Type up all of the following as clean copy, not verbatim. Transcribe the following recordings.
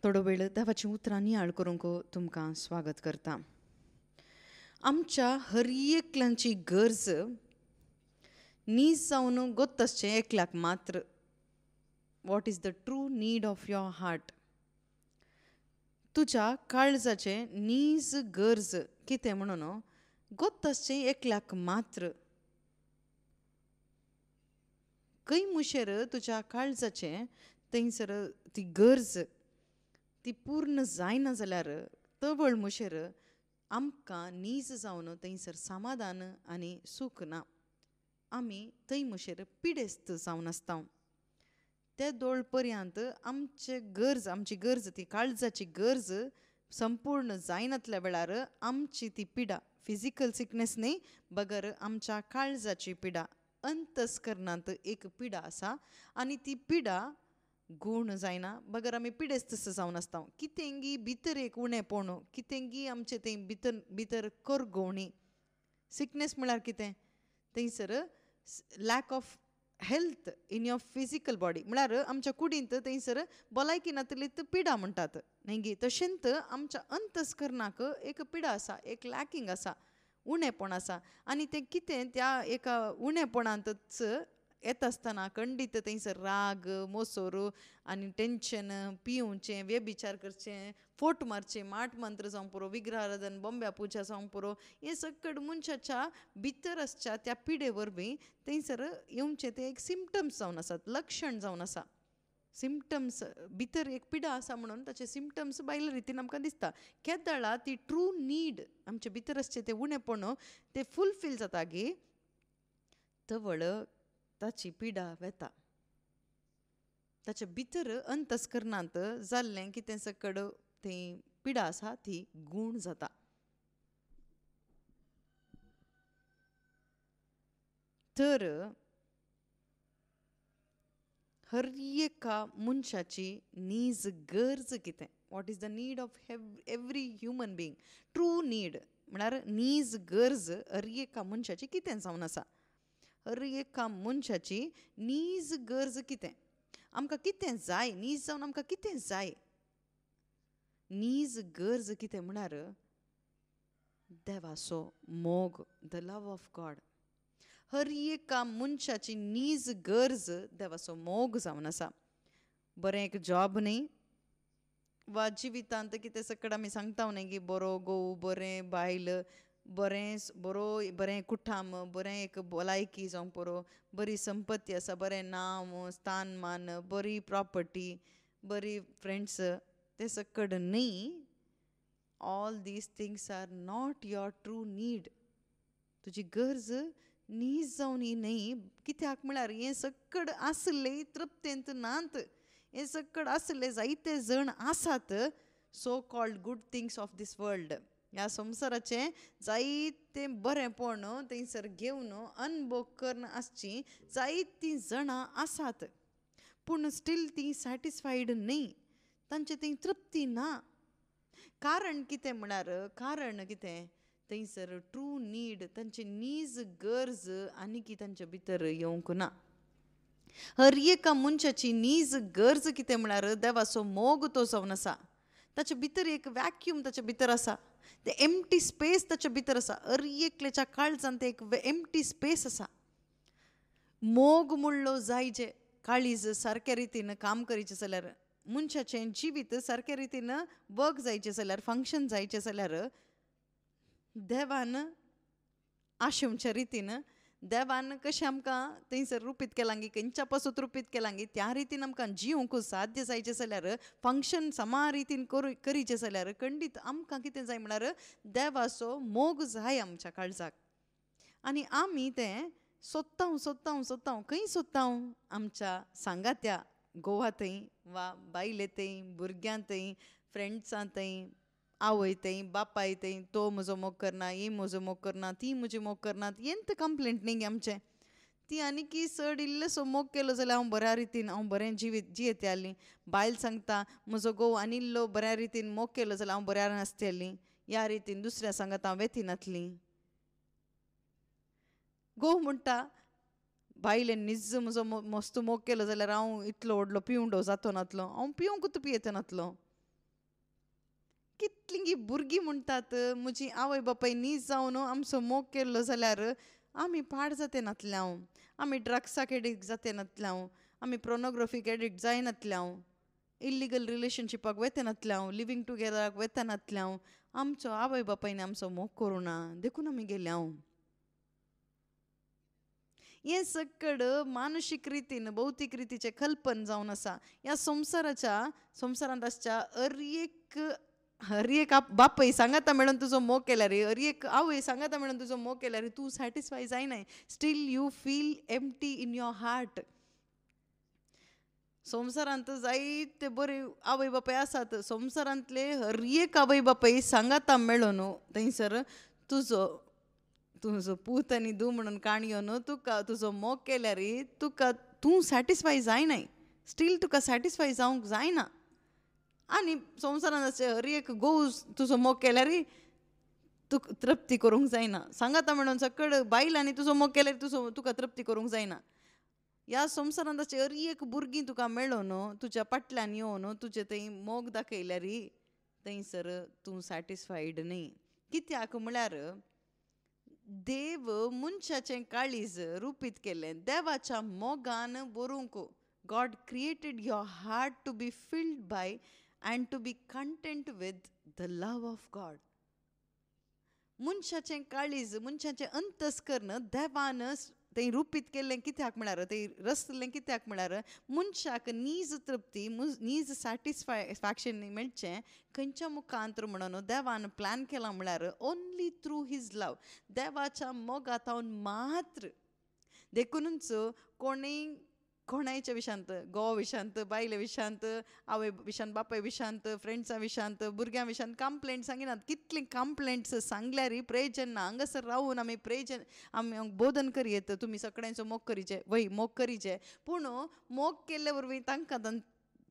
थोडो वेळ देवाची उतरां नियाळ करूंक तुमकां स्वागत करता. आमच्या हर एकल्यांची गरज नीज जावन गोत्तसचें एकल्याक मात्र. What is the true need of your heart. तुज्या काळजाचें नीज गरज कितें म्हणून गोत्तसचें एकल्याक मात्र. खंय मुशेर तुज्या काळजाचें थंयसर ती गरज ती पूर्ण जायना जाल्यार तवळ मुशेर आमकां नीज जावन थंयसर समाधान आनी सूख ना. आमी थंय मुशेर पिडेस्त जावन आसता. ते दोळ पर्यंत आमची गरज ती काळजाची गरज संपूर्ण जायनातल्या वेळार आमची ती पिडा फिजिकल सिकनेस न्ही बगर आमच्या काळजाची पिडा अंतस्करणांत एक पिडा आसा आनी ती पिडा गूण जायना बगर आमी पिडेस्त जावन आसता. कितेंगी भितर एक उणेपण कितेंगी आमचें तें भितर करगोवणी. सिकनेस म्हळ्यार कितें थंयसर lack of health in your physical body म्हळ्यार आमच्या कुडींत थंयसर भलायकी नातलीत पिडा म्हणटात न्ही गे. तशेंच आमच्या अंतस्करणाक एक पिडा आसा एक लॅकींग आसा उणेपण आसा. आनी तें कितें त्या एका उणेपणांतच येता आसतना खंडीत थंयसर राग मोसोर आनी टेंशन पिवचें व्यभिचार करचें फोट मारचें माट मंत्र जावं पुरो विग्रहाराधन बोंब्या पुजा जावं पुरो हें सकट मनशाच्या भितर आसच्या त्या पिडे वरवीं थंयसर येवचें तें एक सिमटम्स जावन आसात लक्षण जावन आसा. सिमटम्स भितर एक पिडा आसा म्हणून ताचे सिमटम्स भायल्या रितीन आमकां दिसता. केदाळा ती ट्रू नीड आमचे भितर आसचें तें उणेपण तें फुलफील जाता गे तवळ ताची पिडा वेता. ताच्या भितर अंतस्करणांत जाल्लें कितें सकड थंय पिडा आसा ती गूण जाता. तर हर एका मनशाची नीज गरज कितें. What is the need of every human being. True need म्हळ्यार नीज गरज हर एका मनशाची कितें जावन आसा. हर एका मनशाची नीज गरज कितें. आमकां कितें जाय नीज जावन आमकां कितें जाय. नीज गरज कितें म्हळ्यार देवाचो मोग द लव ऑफ गॉड. हर एका मनशाची नीज गरज देवाचो मोग जावन आसा. बरें एक जॉब न्ही वा जिवितांत कितें सकड आमी सांगता न्ही की बरो घोव बरें बायल बरें कुटुंब बरें एक भलायकी जावं पुरो बरी संपत्ती आसा बरें नांव स्थानमान बरी प्रॉपर्टी बरी फ्रेंड्स ते सकड न्ही. All these things are not your true need. तुजी गरज नीज जावन ही न्ही. कित्याक म्हळ्यार हें सकड आसले तृप्तेंत नात. हें सकड आसले जायते जण आसात so called good things of this world. ह्या संवसाराचें जायतें बरेंपण थंयसर घेवन अनुभव करन आसचीं जायतीं जाणां आसात पूण स्टील तीं सॅटिस्फायड न्ही. तांचें थंय तृप्ती ना. कारण कितें म्हळ्यार कारण कितें थंयसर ट्रू नीड तांची नीज गरज आनी तांचे भितर येवंक ना. हर एका मनशाची नीज गरज कितें म्हळ्यार देवाचो मोग तो जावन आसा. ताचे भितर एक वॅक्यूम ताचे भितर आसा. ते एम्प्टी स्पेस ताचे भितर आसा. हर एकल्याच्या काळजांत ते एक एम्प्टी स्पेस आसा. मोग म्हणलो जायचे काळीज सारक्या रितीन काम करीचें जाल्यार मनशाचें जिवीत सारक्या रितीन वर्क जायचें जाल्यार फंक्शन जायचें जाल्यार देवान आशेवच्या रितीन देवान कशें आमकां थंयसर रुपीत केलां गी खंयच्या पासून रुपीत केलां गी त्या रितीन आमकां जिवंक साध्य जायचें जाल्यार फंक्शन समा रितीन करीचें जाल्यार खंडीत आमकां कितें जाय म्हळ्यार देवाचो मोग जाय आमच्या काळजाक. आनी आमी तें सोदता खंय सोदता आमच्या सांगात्या घोवातय वा बायलेतय भुरग्यांतय फ्रेंड्सांतय आवयतय बापायतय तो म्हजो मोग करना ही म्हजो मोग करना ती म्हजी मोग करनात येंत कंप्लेंट न्ही आमचें. ती आनी की चड इल्लोसो मोग केलो जाल्यार हांव बऱ्या रितीन हांव बरें जियेतें आसलीं. बायल सांगता म्हजो घोव आनी इल्लो बऱ्या रितीन मोग केलो जाल्यार हांव बऱ्यार आसतलीं ह्या रितीन दुसऱ्या सांगात हांव वेतीनातलीं. घोव म्हणटा बायलेन निज म्हजो मस्त मोग केलो जाल्यार हांव इतलो व्हडलो पिवंडो जातो नातलो हांव पिवंकूच पियेतो नातलो. कितलीं भुरगीं म्हणटात म्हजी आवय बापाय नीज जावन आमचो मोग केल्लो जाल्यार आमी पाड जाते नातल्यांव, आमी ड्रग्साक एडिक्ट जाते नातल्यांव, आमी प्रोनोग्राफीक एडिक्ट जायनातल्यांव, इल्लिगल रिलेशनशिपाक वयता नातल्यांव, लिवींग टुगेदराक वयता नातल्यांव, आमचो आवय बापायनी आमचो मोग करूं ना देखून आमी गेल्यांव. हें सकड मानसीक रितीन भौतीक रितीचे कल्पन जावन आसा. ह्या संवसारांत आसच्या हर एक बापय सांगाता मेळून तुजो मोग केल्यार, हर एक आवय सांगाता मेळून तुजो मोग केल्यार तूं सॅटिस्फाय जायनाय. Still you feel empty in your heart. संवसारांत जायते बरे आवय बापाय आसात. संवसारांतले हर एक आवय बापाय सांगाता मेळून थंयसर तुजो पूत आनी धूव म्हणून काणयो न्हू, तुका तुजो मोग केल्यार तूं सॅटिस्फाय जायनाय. स्टील तुका सॅटिस्फाय जावंक जायना. आनी संवसारांत अशें हर एक घोव तुजो मोग केल्यार तुका तृप्ती करूंक जायना. सांगाता म्हणून सकड बायलांनी तुजो मोग केल्यार तुका तृप्ती करूंक जायना. ह्या संवसारांत अशें हर एक भुरगीं तुका मेळून तुज्या फाटल्यान येवन तुजें थंय मोग दाखयल्यार थंयसर तूं सॅटिस्फायड न्ही. कित्याक म्हळ्यार देव मनशाचें काळीज रुपीत केलें देवाच्या मोगान भरूंक. God created your heart to be filled by and to be content with the love of God. मनशाचें काळीज, मनशाचें अंतस्करण देवान थंय रुपीत केल्लें कित्याक म्हळ्यार, थंय रचलें कित्याक म्हळ्यार मनशाक नीज तृप्ती, नीज सॅटिस्फॅक्शन मेळचें खंयच्या मुखांतर म्हणून देवान प्लॅन केलां म्हळ्यार ओन्ली थ्रू हीज लव. देवाच्या मोगातावन मात्र. देखूनच कोणायच्या विशांत, घोव विशांत, बायले विशांत, आवय विशांत, बापाय विशांत, फ्रेंड्सां विशांत, भुरग्यां विशांत कंप्लेंट सांगिनात. कितले कंप्लेंट्स सांगल्यार प्रेजन ना. हांगासर रावून आमी बोधन करीत तुमी सगळ्यांचो मोग करीचे, वय मोग करीचे. पूण मोग केल्ले वरवीं तांकां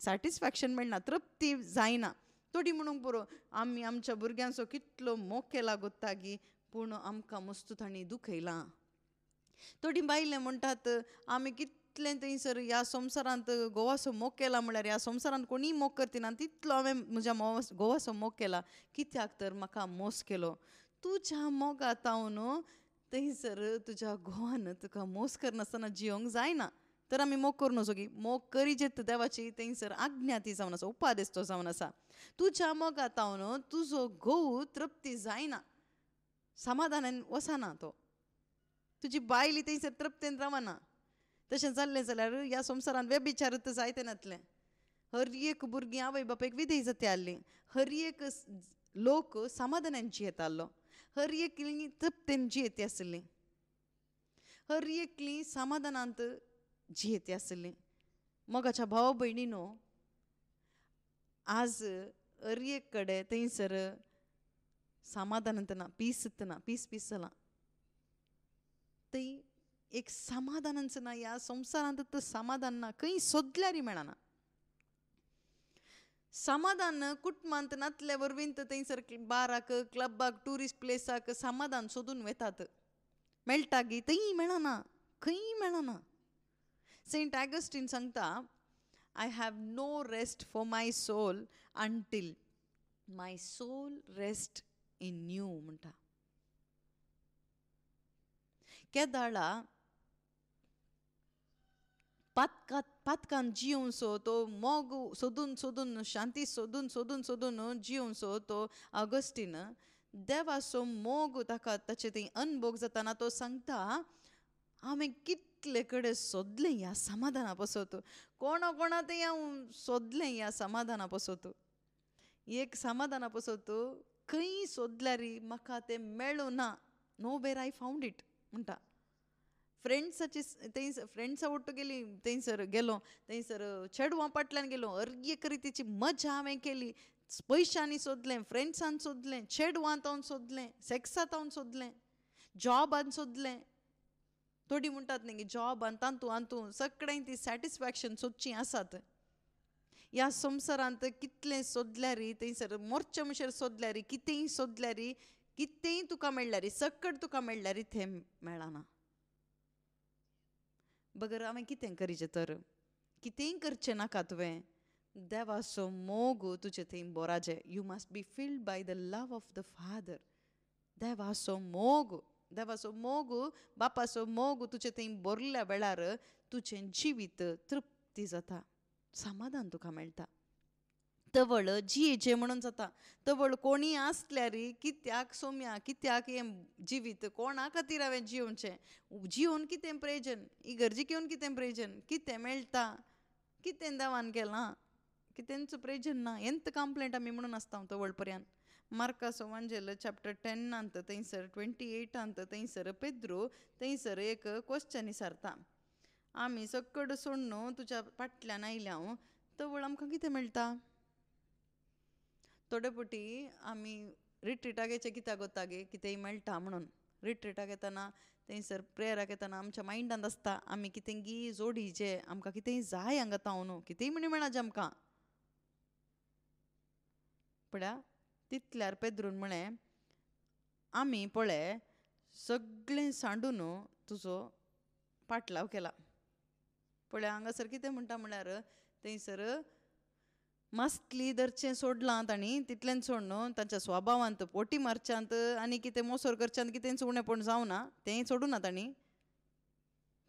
सॅटिस्फॅक्शन मेळना, तृप्ती जायना. थोडी म्हणूंक पुरो आमी आमच्या भुरग्यांचो कितलो मोग केला गोत्तागी, पूण आमकां मस्त तांणी दुखयलां. थोडी बायले म्हणटात आमी कितलें थंयसर ह्या संवसारांत घोवाचो मोग केला म्हळ्यार ह्या संवसारांत कोणीय मोग करतना तितलो हांवें म्हज्या घोवाचो मोग केला. कित्याक तर म्हाका मोस केलो. तुज्या मोगातावन थंयसर तुज्या घोवान तुका मोस करनासतना जियोंक जायना. तर आमी मोग करूं नजो की मोग करीत देवाची थंयसर आज्ञा ती जावन आसा, उपादेश तो जावन आसा. तुज्या मोगातावन तुजो घोव तृप्ती जायना, समाधानान वचना तो. तुजी बायली थंयसर तृप्तेन रावना. तशें जाल्लें जाल्यार ह्या संवसारांत व्यभिचारूच जायते नातलें. हर एक भुरगीं आवय बापायक विधेय जाती आसलीं. हर एक लोक समाधानान जियेता आसलो. हर एकलीं तृप्तेन जियेती आसलीं. हर एकलीं समाधानांत जियेती आसलीं. मोगाच्या भावा भयणीनो, आज हर एक कडेन थंयसर समाधानांत ना, पीस जालां. थंय एक समाधानच ना. ह्या संवसारांत समाधान ना, खंय सोदल्यार मेळना. समाधान कुटुंबांत नातले वरवीं थंयसर बाराक, क्लबाक, ट्युरिस्ट प्लेसाक समाधान सोदून वेतात. मेळटा गी थंय मेळना, खंय मेळना. सेंट ऑगस्टीन सांगता, I have no rest for my soul until my soul rest in you म्हणटा. केदाळा पातकान जियोवचो तो मोग सोदून शांती सोदून जियोवचो तो ऑगस्टीन देवाचो मोग ताका ताचे थंय अनुभव जाताना तो सांगता, हांवें कितले कडेन सोदलें ह्या समाधाना पासत, कोणा थंय हांव सोदलें ह्या समाधाना पासत. एक समाधाना पासत खंय सोदल्यार म्हाका तें मेळूं ना. Nowhere I found it म्हणटा. फ्रेंड्सा ओट्टू थंयसर गेलो, थंयसर चेडवां फाटल्यान गेलो, हर एक रितीची मजा हांवें केली. पयशांनी सोदलें, फ्रेंड्सान सोदलें, चेडवांत हांव सोदलें, सेक्सांत हांव सोदलें, जॉबान सोदलें. थोडी म्हणटात न्ही जॉबान तांतू सगळ्यांक ती सॅटिस्फॅक्शन सोदचीं आसात. ह्या संवसारांत कितलें सोदल्यार थंयसर मोरचे म्हणसर सोदल्यार कितेंय सोदल्यार कितेंय तुका मेळल्यार सकट तुका मेळल्यार थंय मेळना. बगर हांवें कितें करीचें तर, कितेंय करचें नाका तुवें. देवाचो मोग तुजे थंय बोराजे. You must be filled by the love of the father. देवाचो मोग, बापाचो मोग तुजे थंय बोरल्या वेळार तुजें जिवीत तृप्ती जाता, समाधान तुका मेळटा. तवळ जियेचें म्हणून जाता. तवळ कोणी आसल्यार कित्याक सोम्या, कित्याक हें जिवीत कोणा खातीर हांवें जियोवचें, जियोन कितें प्रयोजन, इगर्जेक येवन कितें प्रयोजन, कितें मेळटा, कितें देवान केलां, कितेंच प्रयोजन ना. एंत कंप्लेंट आमी म्हणून आसता तवळ पर्यंत. मार्कास एवांजेल चॅप्टर 10 थंयसर 28 थंयसर पेद्रू थंयसर एक क्वेश्चन विचारता. आमी सकड सोडून तुज्या फाटल्यान आयल्या तवळ आमकां कितें मेळटा. थोडे फावटी आमी रिट्रिटाक येचे कित्याक वता गे, कितेंय मेळटा म्हणून. रिट्रिटाक येतना थंयसर प्रेयराक येतना आमच्या मायंडांत आसता आमी कितेंगी जोडीचे, आमकां कितेंय जाय हांगा ताव न्हू, कितेंय म्हणी मेळाजे आमकां. पळया तितल्यार पेद्रून म्हळें आमी पळय सगळें सांडून तुजो पाटलाव केला. पळया हांगासर कितें म्हणटा म्हळ्यार थंयसर मस्तली धरचें सोडलां तांणी, तितल्यान सोडून तांच्या स्वभावांत पोटी मारच्यांत आनी कितें मोसोर करच्यांत कितेंच उणेपण जावना तेंय सोडूना तांणी.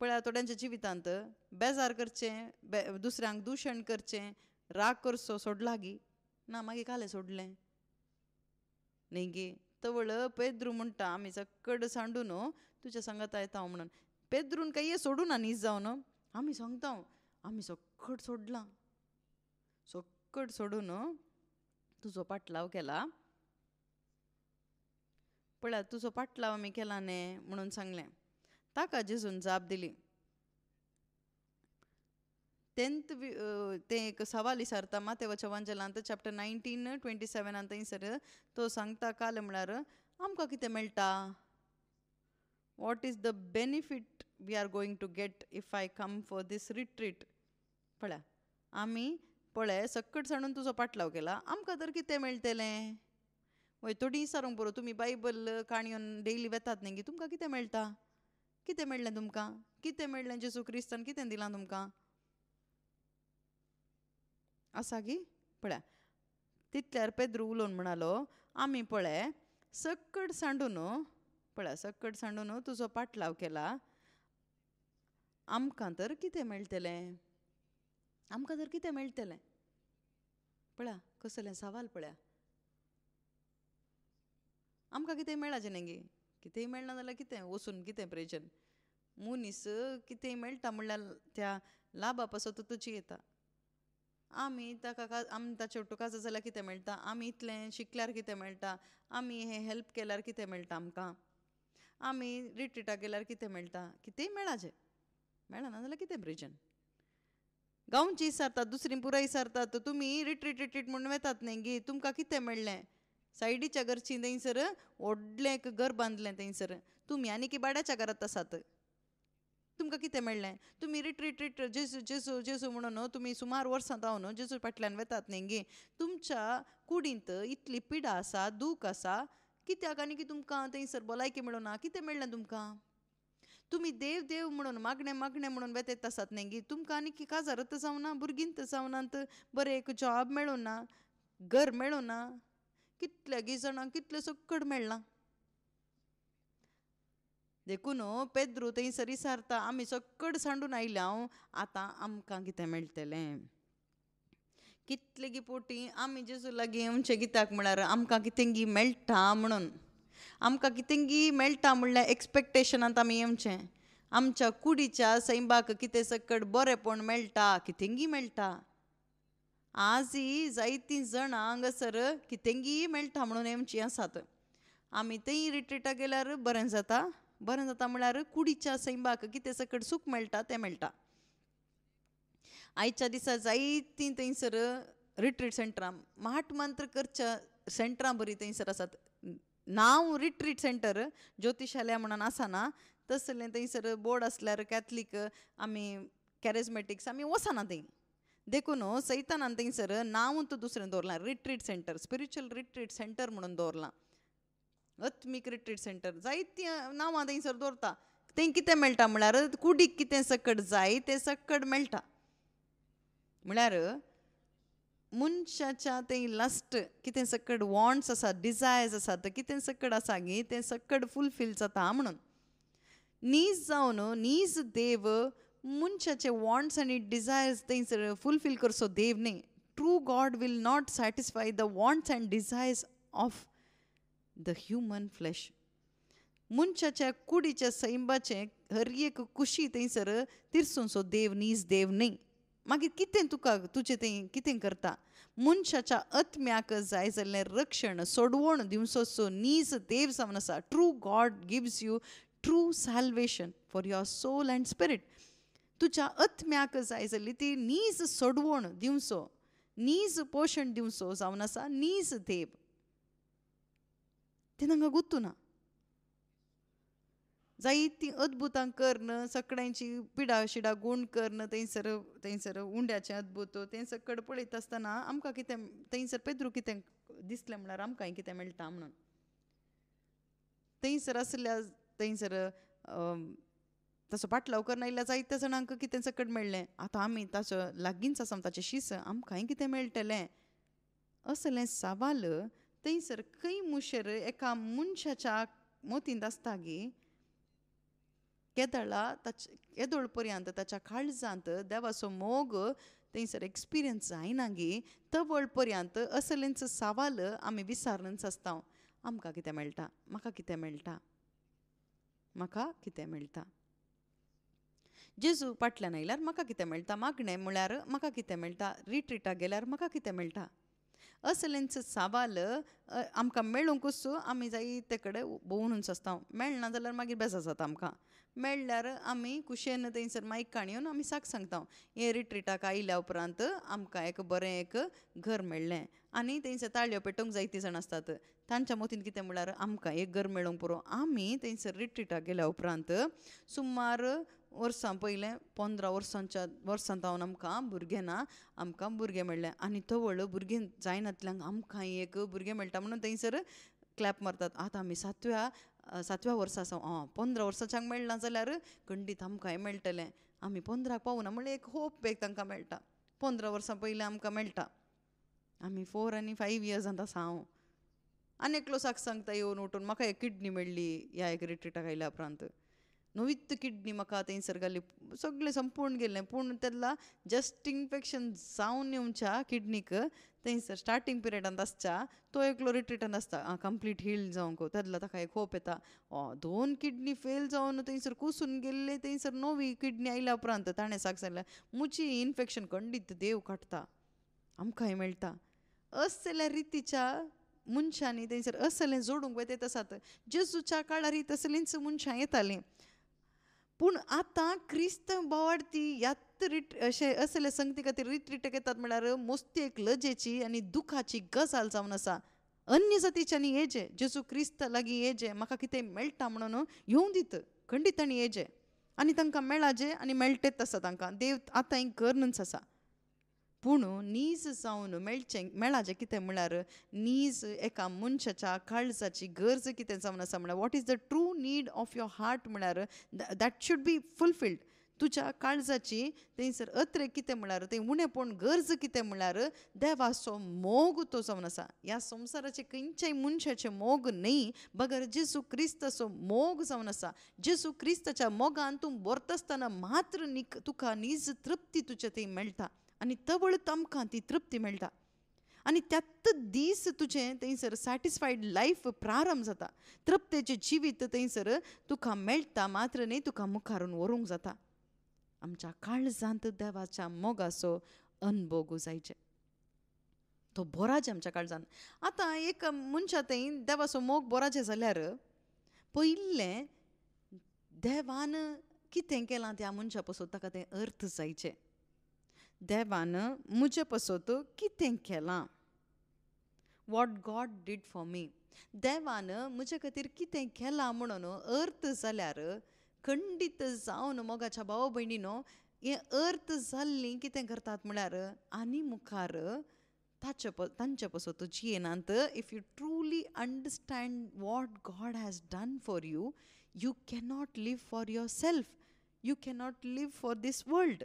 पळया थोड्यांच्या जिवितांत बेजार करचें, दुसऱ्यांक दुशण करचें, राग करचो सोडला गी ना, मागीर कालें सोडलें न्ही गे. तवळ पेद्रू म्हणटा आमी चक्कड सांडून तुज्या सांगाता येता म्हणून. पेद्रून काही सोडूना न्ही जावन, आमी सांगता आमी सगळं सोडलां, सगळं सोडून तुजो पाटलाव केला. पळया तुजो पाटलाव आमी केला न्ही म्हणून सांगलें. ताका जेजून जाप दिली. ते एक सवाल विचारता मातेवाच्या वांजेलांत चॅप्टर 19:27 थंयसर तो सांगता काल म्हळ्यार आमकां कितें मेळटा. What is the benefit we are going to get if I come for this retreat. पळया आमी पळय सक्कट सांडून तुजो पाटलाव केला, आमकां तर कितें मेळटलें. वय थोडी विचारूंक पुरो तुमी बायबल काणयोन डेली वेतात न्ही, तुमकां कितें मेळटा, कितें मेळ्ळें तुमकां, कितें मेळ्ळें जेजू क्रिस्तान कितें दिलां तुमकां आसा गी. पळया तितल्यार पेद्रू उलोवन म्हणालो आमी पळय सक्कड सांडून पळया सक्कड सांडून तुजो पाटलाव केला, आमकां तर कितें मेळटलें, आमकां तर कितें मेळटलें. पळया कसलें सवाल. पळया आमकां कितेंय मेळाचें न्ही गे, कितेंय मेळना जाल्यार कितें वचून कितें प्रयोजन. मनीस कितेंय मेळटा म्हणल्यार त्या लाभा पासत तुजी येता. आमी ताका आमी ताचे वटू काजार जाल्यार कितें मेळटा, आमी इतलें शिकल्यार कितें मेळटा, आमी हें हेल्प केल्यार कितें मेळटा आमकां, आमी रिट्रिटाक गेल्यार कितें मेळटा, कितेंय मेळाचें. मेळना जाल्यार कितें प्रयोजन. गांवची विचारतात दुसरी पुराय विचारतात तुमी रिट्रीट म्हणून वेतात न्ही गे, तुमकां कितें मेळ्ळें. सायडीच्या घरची थंयसर व्हडलें एक घर बांदलें थंयसर, तुमी आनी की भाड्याच्या घरांत आसात, तुमकां कितें मेळ्ळें. तुमी रिट्रीट जेजू जेजू जेजू म्हणून तुमी सुमार वर्सां जावन जेजू फाटल्यान वेतात न्ही गे, तुमच्या कुडींत इतली पिडा आसा, दूख आसा, कित्याक आनी की तुमकां थंयसर भलायकी मेळना, कितें मेळ्ळें तुमकां. तुमी देव देव म्हणून मागणें मागणें म्हणून वेतेत आसात न्ही गे, तुमकां आनी की काजारत जावना, भुरगींत जावनात, बरें एक जॉब मेळूना, घर मेळूना, कितल्या गी जाणांक कितलें सक्कड मेळना. देखून पेद्रू थंयसर विचारता आमी सक्कड सांडून आयल्या आतां आमकां कितें मेळटलें. कितले गी पोटी आमी जेजू लागीं येवचें कित्याक म्हळ्यार आमकां कितेंगी मेळटा म्हणून, आमकां कितेंगी मेळटा म्हणल्यार एक्सपेक्टेशनांत आमी येवचें. आमच्या कुडीच्या सैबाक कितें सकड बरेंपण मेळटा, कितेंगी मेळटा. आजय जायतीं जाणां हांगासर कितेंगी मेळटा म्हणून येवचीं आसात. आमी थंय रिट्रीटाक गेल्यार बरें जाता, बरें जाता म्हळ्यार कुडीच्या सैबाक कितें सकड सूख मेळटा तें मेळटा. आयच्या दिसा जायतीं थंयसर रिट्रीट सेंटरां, माट मंत्र करच्या सेंटरां बरीं थंयसर आसात. नांव रिट्रीट सेंटर ज्योतिशालय म्हणून आसना, तसलें थंयसर बोर्ड आसल्यार कॅथलीक आमी कॅरिझमॅटिक्स आमी वचना थंय. देखून सैतानान थंयसर नांवूच दुसरें दवरलां, retreat centre, spiritual retreat centre म्हणून दवरलां. आत्मीक रिट्रीट सेंटर जायतीं नांवां थंयसर दवरता. थंय कितें मेळटा म्हळ्यार कुडीक कितें सकड जाय तें सकड मेळटा. म्हळ्यार मनशाच्या ते लस्ट कितें सकड वॉन्ट्स आसा डिझायर्स आसा ते कितें सकड आसा गे तें सकड फुलफील जाता म्हणून नीज जावन नीज देव मनशाचे वॉन्ट्स आनी डिझायर्स थंयसर फुलफील करचो देव न्ही. True God will not satisfy the wants and desires of the human flesh. मनशाच्या कुडीच्या सैंबाचे हर एक कुशी थंयसर तिरसूंचो देव नीज देव न्ही. मागीर कितें तुका तुजें तें कितें करता. मनशाच्या आत्म्याक जाय जाल्लें रक्षण सोडवण दिवचो नीज देव जावन आसा. True God gives you true salvation for your soul and spirit. तुज्या आत्म्याक जाय जाल्ली ती नीज सोडवण दिवचो नीज पोशण दिवचो जावन आसा नीज देव. तें तांकां गुर्तू ना. जायतीं अद्भुतां करन सगळ्यांची पिडा शिडा गूण करन थंयसर उंड्याचें अद्भुत तें सकड पळयत आसतना आमकां कितें थंयसर पेद्रू कितें दिसलें म्हणल्यार आमकां कितें मेळटा म्हणून थंयसर आसल्या थंयसर ताचो पाटलाव करना आयिल्ल्या जायत्या जाणांक कितें सकड मेळ्ळें. आतां आमी ताचो लागींच आसा ताचें शीस आमकांय कितें मेळटलें असलें सवाल थंयसर खंय मुशेर एका मनशाच्या मोतींत आसता गे. केदोळ पर्यंत ताच्या काळजांत देवाचो मोग थंयसर एक्सपिरियन्स जायना गे तवळ पर्यंत असलेंच सवाल आमी विचारनच आसता. आमकां कितें मेळटा म्हाका कितें मेळटा म्हाका कितें मेळटा. जेजू फाटल्यान आयल्यार म्हाका कितें मेळटा. मागणें म्हळ्यार म्हाका कितें मेळटा. रिट्रिटाक गेल्यार म्हाका कितें मेळटा. असलेंच सवाल आमकां मेळूंकूच आमी जायते कडेन भोंवूनच आसता. मेळना जाल्यार मागीर बेजार जाता आमकां. मेळ्ळ्यार आमी कुशेन थंयसर मायकान येवन आमी सांगता हे रिट्रिटाक आयल्या उपरांत आमकां एक बरें एक घर मेळ्ळें आनी थंयसर ताळयो पेटोवंक जायतीं जाण आसतात. तांच्या मतीन कितें म्हळ्यार आमकां एक घर मेळोंक पुरो. आमी थंयसर रिट्रिटाक गेल्या उपरांत सुमार वर्सां पयलें 15 वर्सां जावन आमकां भुरगें ना आमकां भुरगें मेळ्ळें आनी तवळ भुरगीं जायनातल्यांक आमकां एक भुरगें मेळटा म्हणून थंयसर क्लॅप मारतात. आतां आमी सातव्या वर्सा आसा 15 वर्सांच्यांक मेळना जाल्यार खंडीत आमकांय मेळटलें. आमी 15 पावना म्हणल्यार एक होप एक तांकां मेळटा. 15 वर्सां पयलीं आमकां मेळटा. आमी 4 आनी 5 इयर्सांत आसा हांव. आनी एकलो सांगता येवन उठून म्हाका एक किडनी मेळ्ळी ह्या एक रिट्रिटाक आयल्या उपरांत. नवीत किडनी म्हाका थंयसर घाली सगळें संपूर्ण गेल्लें पूण तेन्ना जस्ट इन्फेक्शन जावन येवच्या किडनीक थंयसर स्टार्टींग पिरियडांत आसच्या तो एकलो रिट्रिटांत आसता कंप्लीट हील जावंक तेन्ना ताका एक होप येता. 2 किडनी फेल जावन थंयसर कुसून गेल्ले थंयसर नवी किडनी आयल्या उपरांत ताणें सांगलें मुची इन्फेक्शन खंडीत देव काडटा आमकांय मेळटा. असल्या रितीच्या मनशांनी थंयसर असलें जोडूंक वयत आसात. जेजूच्या काळार ही तसलींच मनशां येतालीं पूण आतां क्रिस्त बोवार्थी ह्यात अशें असले संगती खातीर रिट्रिटाक येतात म्हळ्यार मोस्ती एक लजेची आनी दुखाची गजाल जावन आसा. अन्य जातीच्यांनी येजे जेजू क्रिस्त लागीं येजे म्हाका कितें मेळटा म्हणून येवं दीत खंडीत तांणी येजे आनी तांकां मेळाजे आनी मेळटेच आसा तांकां. देव आतां एक करनच आसा पूण नीज जावन मेळाजें कितें म्हळ्यार नीज एका मनशाच्या काळजाची गरज कितें जावन आसा म्हळ्यार what is the true need of your heart म्हळ्यार दॅट शूड बी फुलफिल्ड. तुज्या काळजाची थंयसर अत्रे कितें म्हळ्यार तें उणेपण गरज कितें म्हळ्यार देवाचो मोग तो जावन आसा. ह्या संवसाराचे खंयच्याय मनशाचे मोग न्ही बगर जेजू क्रिस्ताचो मोग जावन आसा. जेजू क्रिस्ताच्या मोगान तूं भरता आसतना मात्र तुका नीज तृप्ती तुजें थंय मेळटा आनी तवळत आमकां ती तृप्ती मेळटा आनी त्यात दीस तुजें थंयसर सॅटिस्फायड लायफ प्रारंभ जाता. तृप्तेचें जिवीत थंयसर तुका मेळटा मात्र न्ही तुका मुखारून व्हरूंक जाता. आमच्या काळजांत देवाच्या मोगाचो अनुभव जायचे तो बोराजे आमच्या काळजांत. आतां एक मनशा थंय देवाचो मोग बोराजे जाल्यार पयलें देवान कितें केलां त्या मनशा पासून ताका तें अर्थ जायचें. देवान म्हजे पासत कितें केलां what God did for me. देवान म्हजे खातीर कितें केलां म्हणून अर्थ जाल्यार खंडीत जावन मोगाच्या भाव भयणीनो हें अर्थ जाल्लीं कितें करतात म्हळ्यार आनी मुखार तांचे पासत जियेनांत if you truly understand what God has done for you you cannot live for your self. You cannot live for this world.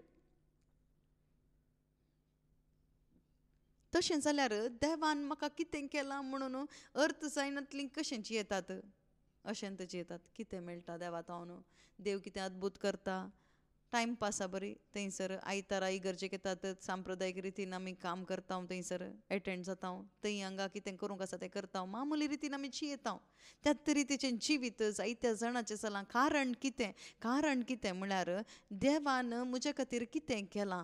तशें जाल्यार देवान म्हाका कितें केलां म्हणून अर्थ जायनातलीं कशेंची येतात, अशेंतची येतात. कितें मेळटा देवा तावन, देव कितें अद्भुत करता. टायमपासा बरी थंयसर आयतारा इगर्जेक येतात, सांप्रदायीक रितीन आमी काम करता थंयसर एटेंड जाता, थंय हांगा कितें करूंक आसा तें करता, मामुली रितीन आमी जियेता. त्याच रितीचें जिवीत जायत्या जाणांचें जालां. कारण कितें म्हळ्यार देवान म्हजे खातीर कितें केलां.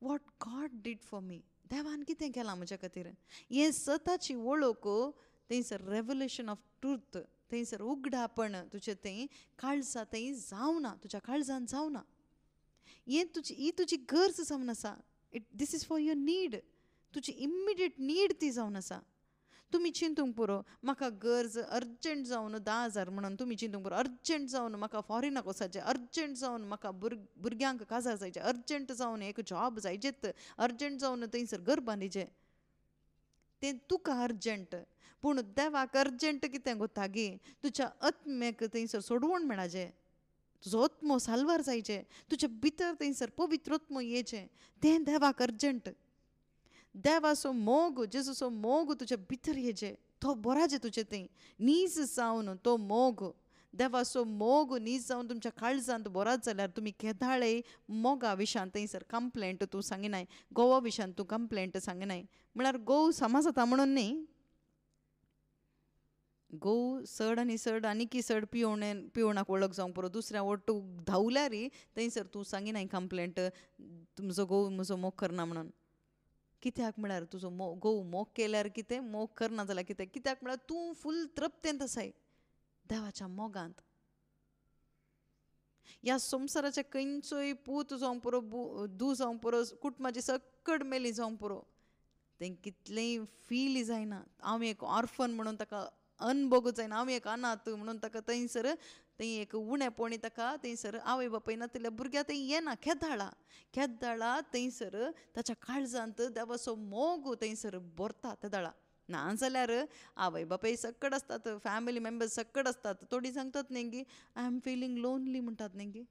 What God did for me. देवान कितें केलां म्हज्या खातीर, हे स्वताची वळख थंयसर रेवल्युशन ऑफ ट्रूथ, थंयसर उगडापण तुजें थंय काळजा थंय जावना, तुज्या काळजान जावना. ही तुजी गरज जावन आसा. This is for your need. तुजी इमिडिएट नीड ती जावन आसा. तुमी चिंतूंक पुरो म्हाका गरज अर्जंट जावन 10,000 म्हणून तुमी चिंतूंक पुरो अर्जंट जावन म्हाका फॉरेनाक वचचें, अर्जंट जावन म्हाका भुरग्यांक काजार जायचें, अर्जंट जावन एक जॉब जायचेंच, अर्जंट जावन थंयसर घर बांदचें. तें तुका अर्जंट, पूण देवाक अर्जंट कितें गोता गे, तुज्या आत्म्याक थंयसर सोडवण मेळाचें, तुजो आत्मो साल्वार जायचें, तुज्या भितर थंयसर पवित्र आत्मो येचें, तें देवाक अर्जंट. देवाचो मोग, जेजूचो मोग तुज्या भितर येचें, तो बराचें तुजें थंय नीज जावन तो मोग, देवाचो मोग नीज जावन तुमच्या काळजांत बराच जाल्यार तुमी केदाळे मोगा विशांत थंयसर कंप्लेंट तूं सांगिनाय, गोवा विशांत तूं कंप्लेंट सांगिनाय. म्हळ्यार गोव समज जाता म्हणून न्ही, गोव सड आनी सड आनीकी सड पिवणाक वळख जावंक पुरो, दुसऱ्या ओट धांवल्यार थंयसर तूं सांगिनाय कंप्लेंट, तुमचो गोव म्हजो मोग करना म्हणून. कित्याक म्हळ्यार तुजो गोव मोग केल्यार कितें, मोग करना जाल्यार कितें. कित्याक म्हळ्यार तूं फूल तृप्तेंत आसाय देवाच्या मोगांत. ह्या संवसाराच्या खंयचोय पूत जावंक पुरो, धू जावंक पुरो, कुटुंबाची सकड मेली जावंक पुरो, तें कितलेंय फील जायना. हांव एक ऑर्फन म्हणून ताका अनभोगूच जायना, हांव एक अनाथ म्हणून ताका थंयसर थंय एक उणेपणी ताका थंयसर आवय बापाय नातल्या भुरग्यां थंय येना. केदाळा थंयसर ताच्या काळजांत देवाचो मोग थंयसर भरता तेदाळा. ना जाल्यार आवय बापाय सक्कड आसतात, फॅमिली मेंबर्स सक्कड आसतात, थोडीं सांगतात न्ही गी आय एम फिलींग लोनली म्हणटात न्ही गी.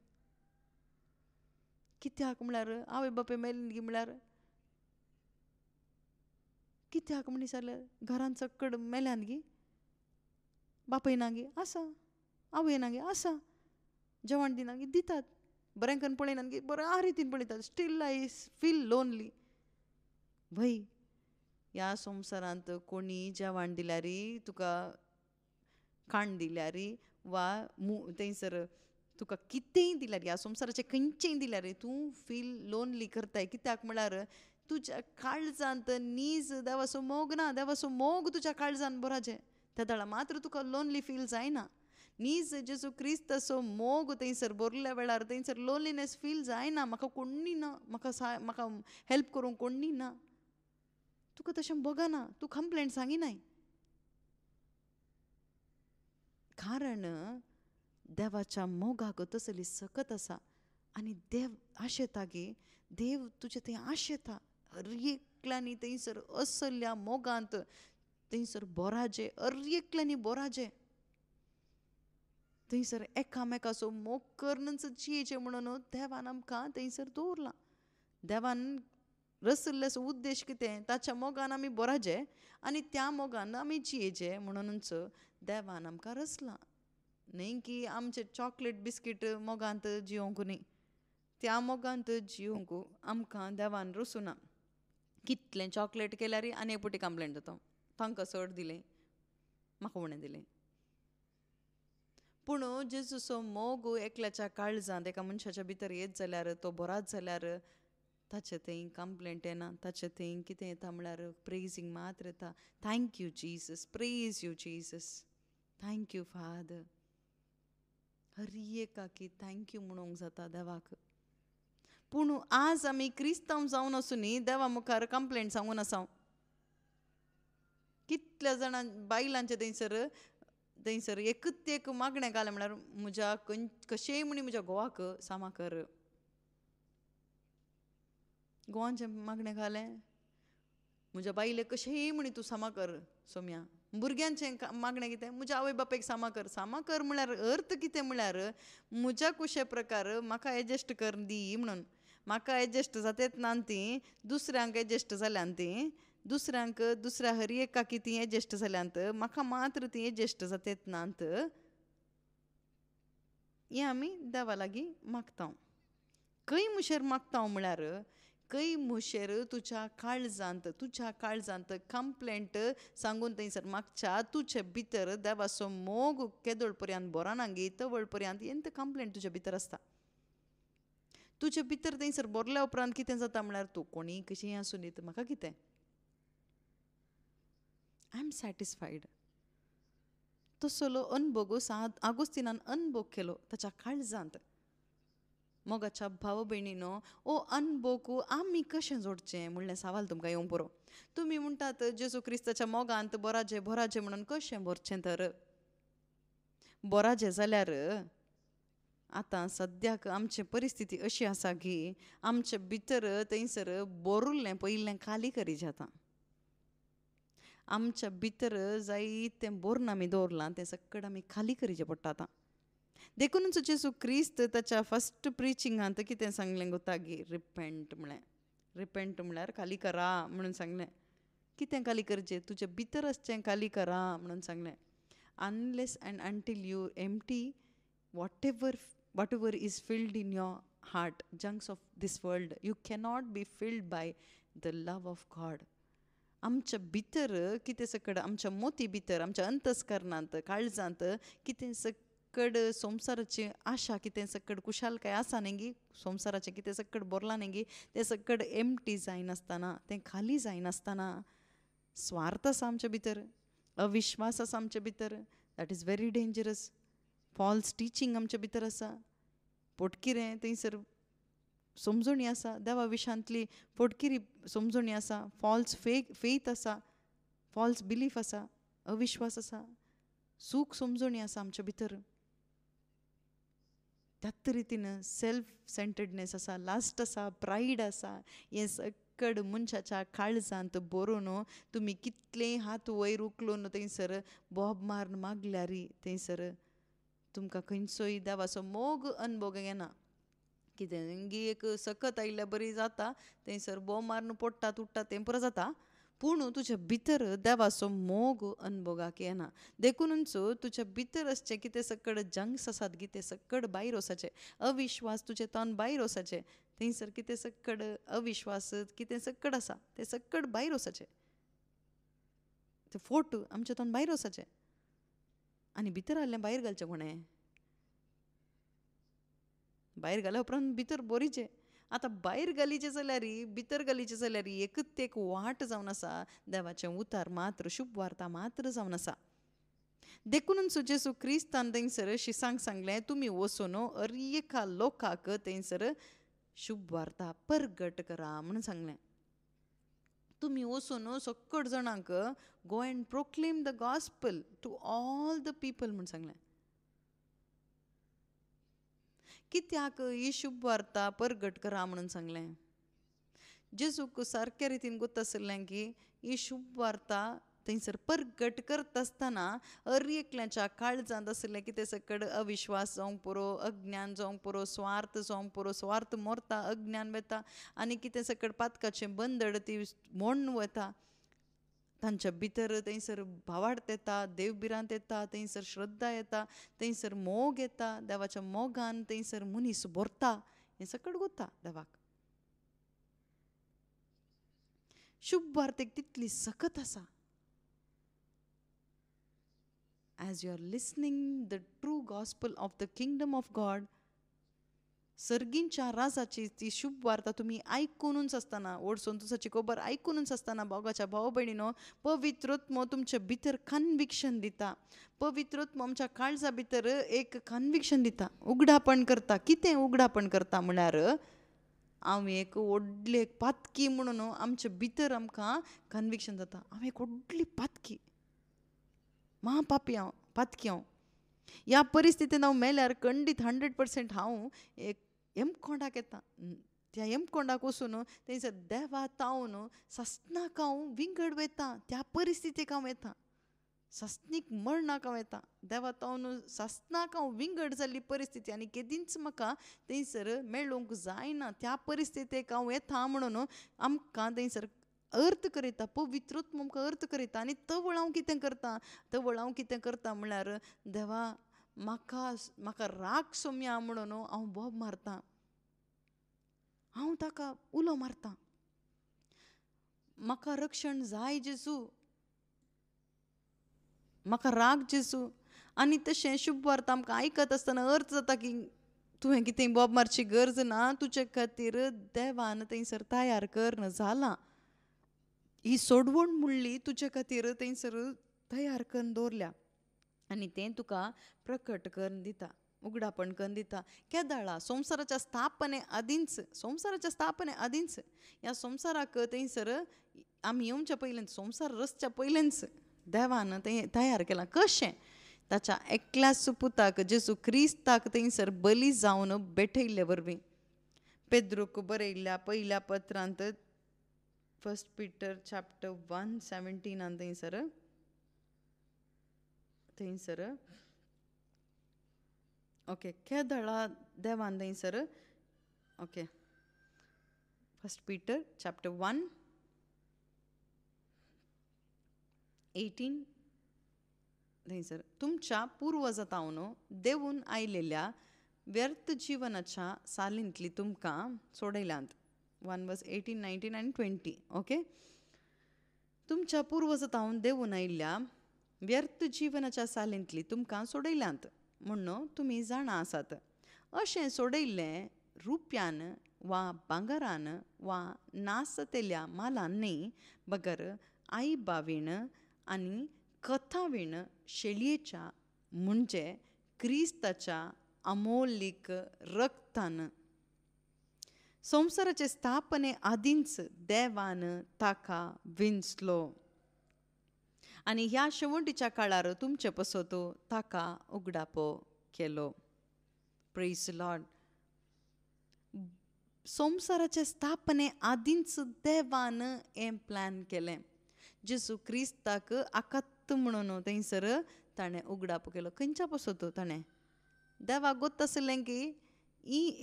कित्याक म्हळ्यार आवय बापाय मेली गी म्हळ्यार कित्याक म्हणी जाल्यार घरांत सक्कड मेल्यान गी, बापाय ना गे आसा, आवय ना गे आसा, जेवण दिना गे दितात, बरें करून पळयनात गे बरें आ रितीन पळयतात, स्टील आय फील लोनली. वय ह्या संवसारांत कोणी जेवण दिल्यार तुका खाण दिल्यार वा थंयसर तुका कितेंय दिल्यार, ह्या संवसाराचें खंयचेंय दिल्यार तूं फील लोनली करताय. कित्याक म्हळ्यार तुज्या काळजांत नीज देवाचो मोग ना. देवाचो मोग तुज्या काळजांत बराचें, त्या दळा मात्र तुका लोनली फील जायना. नीज जेजू क्रिस्ताचो मोग थंयसर बरल्या वेळार थंयसर लोनलीनेस फील जायना. म्हाका कोण्णी ना, म्हाका हेल्प करूंक कोण्णी ना, तुका तशें बगना, तूं कंप्लेंट सांगिनाय. कारण देवाच्या मोगाक तसली सकत आसा. आनी देव आशेता गे, देव तुजे थंय आशेता हर एकल्यांनी थंयसर असल्या मोगांत थंयसर बोराजे, हर एकल्यांनी बोराजे थंयसर एकामेकाचो मोग करनच जियेचें म्हणून देवान आमकां थंयसर दवरलां. देवान रचयल्ल्याचो उद्देश कितें, ताच्या मोगान आमी बोराजे आनी त्या मोगान आमी जियेचे म्हणूनच देवान आमकां रचलां. न्ही की आमचे चॉकलेट बिस्कीट मोगांत जियोंक न्ही, त्या मोगांत जियोंक आमकां देवान रचुना. कितलें चॉकलेट केल्यार आनी एक पुटी कंप्लेंट जाता, तांकां चड दिलें, म्हाका उणें दिलें. पूण जेजूचो मोग एकल्याच्या काळजांत एका मनशाच्या भितर येत जाल्यार, तो बराच जाल्यार ताचे थंय कंप्लेंट येना. ताचे थंय कितें येता म्हळ्यार प्रेजींग मात्र येता. Thank you Jesus, praise you Jesus, thank you father. हर एकाकी थँक्यू म्हणूंक जाता देवाक. पूण आज आमी क्रिस्तांव जावन आसुनी देवा मुखार कंप्लेंट सांगून आसा. कितल्या जाणां बायलांचे थंयसर एकच एक मागणें घालें म्हळ्यार म्हज्या कशेंय म्हणी म्हज्या घोवाक सामा कर. घोवांचें मागणें घालें, म्हज्या बायलेक कशेंय म्हणी तूं सामा कर सोम्या. भुरग्यांचें मागणें कितें, म्हज्या आवय बापायक सामा कर. सामा कर म्हळ्यार अर्थ कितें म्हळ्यार म्हज्या कुशे प्रकार म्हाका एडजस्ट कर दी म्हणून. म्हाका एडजस्ट जातेत ना ती दुसऱ्यांक एडजस्ट जाल्यान ती दुसऱ्यांक दुसऱ्या हर एकाकी ती एडजस्ट जाल्यांत म्हाका मात्र ती एडजस्ट जातेत नात हें आमी देवा लागीं मागता खंय मुशेर मागता म्हळ्यार खंय मुशेर तुज्या काळजांत कंप्लेंट सांगून थंयसर मागच्या तुजे भितर देवाचो मोग केदोळ पर्यंत बरो नांगी तवळ पर्यंत एंत कंप्लेंट तुजे भितर आसता तुजे भितर थंयसर बरल्या उपरांत कितें जाता म्हळ्यार तूं कोणी कशीं आसूं न्ही म्हाका कितें आय एम सॅटिस्फायड तसलो अनभोग आगोस्तिनान अनभोग केलो ताच्या काळजांत मोगाच्या भाव भयणीनो ओ अनभोग आमी कशें जोडचें म्हणलें सवाल तुमकां येवंक बरो तुमी म्हणटात जेजू क्रिस्ताच्या मोगांत बोराजे म्हणून कशें भरचें तर बोराजे जाल्यार आतां सद्याक आमची परिस्थिती अशी आसा की आमचे भितर थंयसर बोरुल्लें पयिल्लें खाली करी जाता आमच्या भितर जायतें बोरून आमी दवरलां तें सकट आमी खाली करचें पडटा आतां देखूनच जेजू क्रिस्त ताच्या फस्ट प्रिचिंगांत कितें सांगलें गोता गी रिपेंट म्हळ्यार खाली करा म्हणून सांगलें कितें खाली करचें तुजें भितर आसचें खाली करा म्हणून सांगलें unless and until you empty whatever is filled in your heart junks of this world you cannot be filled by the love of God आमच्या भितर कितें सकट आमच्या मोती भितर आमच्या अंतस्करणांत काळजांत कितें सकट संवसाराची आशा कितें सकट कुशालकाय आसा न्ही संवसाराचें कितें सकट बोरलां न्ही तें सकट एम्प्टी जायनासतना तें खाली जायनासतना स्वार्थ आसा आमच्या भितर अविश्वास आसा आमच्या भितर that is very dangerous false teaching आमच्या भितर आसा पोटकिरें थंयसर समजणी आसा देवा विशांतली फोटकिरी समजणी आसा फॉल्स फेथ आसा फॉल्स बिलीफ आसा अविश्वास आसा सूख समजणी आसा आमच्या भितर त्याच रितीन सेल्फ सेंटर्डनेस आसा लास्ट आसा प्रायड आसा हें सकट मनशाच्या काळजांत बरोवन तुमी कितलें हात वयर उखलून थंयसर बोब मारून मागल्यार थंयसर तुमकां खंयचोय देवाचो मोग अनुभव येना कितें एक सकत आयिल्ल्या बरी जाता थंयसर बोब मारून पडटा तुट्टा तें पुरो जाता पूण तुज्या भितर देवाचो मोग अनुभवाक येना देखूनच तुज्या भितर आसचें कितें सकट जंक्स आसात कितें सकट भायर वचचें अविश्वास तुजें तन भायर वचचें थंयसर कितें सकट अविश्वास कितें सकट आसा तें सकट भायर वचचें तें फोट आमचें तन भायर वचचें आनी भितर आहलें भायर घालचें कोणें भायर घाल्या उपरांत भितर बरीचें आतां भायर घालीचें जाल्यार भितर घालीचें जाल्यार एकच एक वाट जावन आसा देवाचें उतार मात्र शुभ वार्ता मात्र जावन आसा देखूनच जेजू क्रिस्तान थंयसर शिसांक सांगलें तुमी वचून हर एका लोकाक थंयसर शुभ वार्ता परगट करा म्हणून सांगलें तुमी वचून सकट जाणांक go and proclaim the gospel to all the people म्हणून सांगलें कित्याक ही शुभ वार्ता परगट करा म्हणून सांगलें जेजूक सारक्या रितीन गोत आसलें की ही शुभ वार्ता थंयसर परगट करता आसतना हर एकल्याच्या काळजांत आसलें कितें सकट अविश्वास जावंक पुरो अज्ञान जावंक पुरो स्वार्थ जावंक पुरो स्वार्थ मोरता अज्ञान वेता आनी कितें सकट पातकाचें बंदड ती मोडून वता तांच्या भितर थंयसर भावार्थ येता देवबिरांत येता थंयसर श्रद्धा येता थंयसर मोग येता देवाच्या मोगान थंयसर मनीस भरता हें सकट गोता देवाक शुभ वार्तेक तितली सखत आसा as you are listening the true gospel of the kingdom of God सर्गींच्या राजाची ती शुभ वार्ता तुमी आयकुनूच आसतना ओड संतोसाची खबर आयकुनूच आसतना बोगाच्या भाव भयणीनो पवित्रोत्म तुमच्या भितर कन्विक्शन दिता पवित्रोत्म आमच्या काळजा भितर एक कन्विक्शन दिता उगडापण करता कितें उगडापण करता म्हळ्यार हांव एक व्हडली एक पातकी म्हणून आमच्या भितर आमकां कन्विक्शन जाता हांव एक व्हडली पातकी महापापी हांव पातकी हांव ह्या परिस्थितीन हांव मेल्यार खंडीत 100% हांव एक हेमकोंडाक येता त्या हेमकोंडाक वचून थंयसर देवा तावन सस्नाक हांव विंगड वयता त्या परिस्थितीक हांव येता सस्नीक मरणाक हांव येता देवा तावन सस्नाक हांव विंगड जाल्ली परिस्थिती आनी केदींच म्हाका थंयसर मेळूंक जायना त्या परिस्थितीक हांव येता म्हणून आमकां थंयसर अर्थ करीता, पवित्रत्व आमकां अर्थ करीता. आनी तो वळ हांव कितें करता, तो वळ हांव कितें करता म्हळ्यार, देवा म्हाका राग सोम्या म्हणून हांव बोब मारतां, हांव ताका उलो मारतां. म्हाका रक्षण जाय जेजू, म्हाका राग जेजू. आनी तशें शुभ वार्ता आमकां आयकत आसतना अर्थ जाता की तुवें कितें बोब मारची गरज ना, तुजे खातीर देवान थंयसर तयार करन जालां. ही सोडवण म्हणली तुजे खातीर थंयसर तयार करून दवरल्या. आनी तें तुका प्रकट करून दिता, उगडापण करून दिता. केदाळा संवसाराच्या स्थापने आदींच, संवसाराच्या स्थापने आदींच, ह्या संवसाराक थंयसर आमी येवच्या पयलींच, संवसार रचच्या पयलींच देवान तें तयार केलां. कशें? ताच्या एकल्याच पुताक जेजू क्रिस्ताक थंयसर बली जावन बेठयल्ले वरवीं. पेद्रूक बरयल्ल्या पयल्या पत्रांत 1 Peter chapter 1:17 थंयसर ओके केदाळा देवान थंयसर ओके 1 Peter chapter 1:18 थंयसर तुमच्या पुर्वजांतावन देवून आयलेल्या व्यर्थ जिवनाच्या सालींतली तुमकां सोडयल्यांत. 1:18, 19 and 20 ओके. तुमच्या पुर्वजांतावन देवून आयिल्ल्या व्यर्थ जिवनाच्या सालींतली तुमकां सोडयल्यांत म्हणून तुमी जाणा आसात. अशें सोडयल्लें रुप्यान वा भांगरान वा नासतेल्या मालान न्ही, बगर आई बावीण आनी कथावीण शेळयेच्या म्हणजे क्रिस्ताच्या अमोलीक रक्तान. संवसाराचे स्थापने आदींच देवान ताका विंचलो आनी ह्या शेवंटीच्या काळार तुमचे पसोत ताका उगडापो केलो. Praise Lord. संवसाराचे स्थापने आदींच देवान हें प्लॅन केलें. जेजू क्रिस्ताक आकात्त म्हणून थंयसर ताणें उगडापो केलो. खंयच्या पसोत ताणें देवाक गोत आसलें की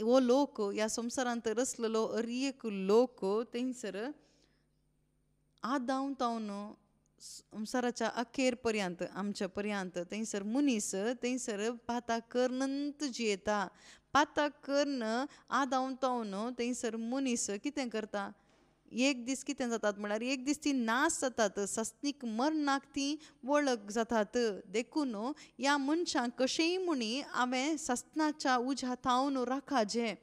हो लोक ह्या संवसारांत रचलेलो एक लोक थंयसर आदावन तावन संवसाराच्या अखेर पर्यंत आमच्या पर्यंत थंयसर मनीस थंयसर पाताक करनंत जियेता. पाताक करन आदावन तावन थंयसर मनीस कितें करता, एक दीस कितें जातात म्हळ्यार एक दीस ती नाश जातात, सस्तीक मरणाक ती वळख जातात. देखून ह्या मनशांक कशेंय म्हणी हांवें सस्नाच्या उज्यात थावन राखाजें.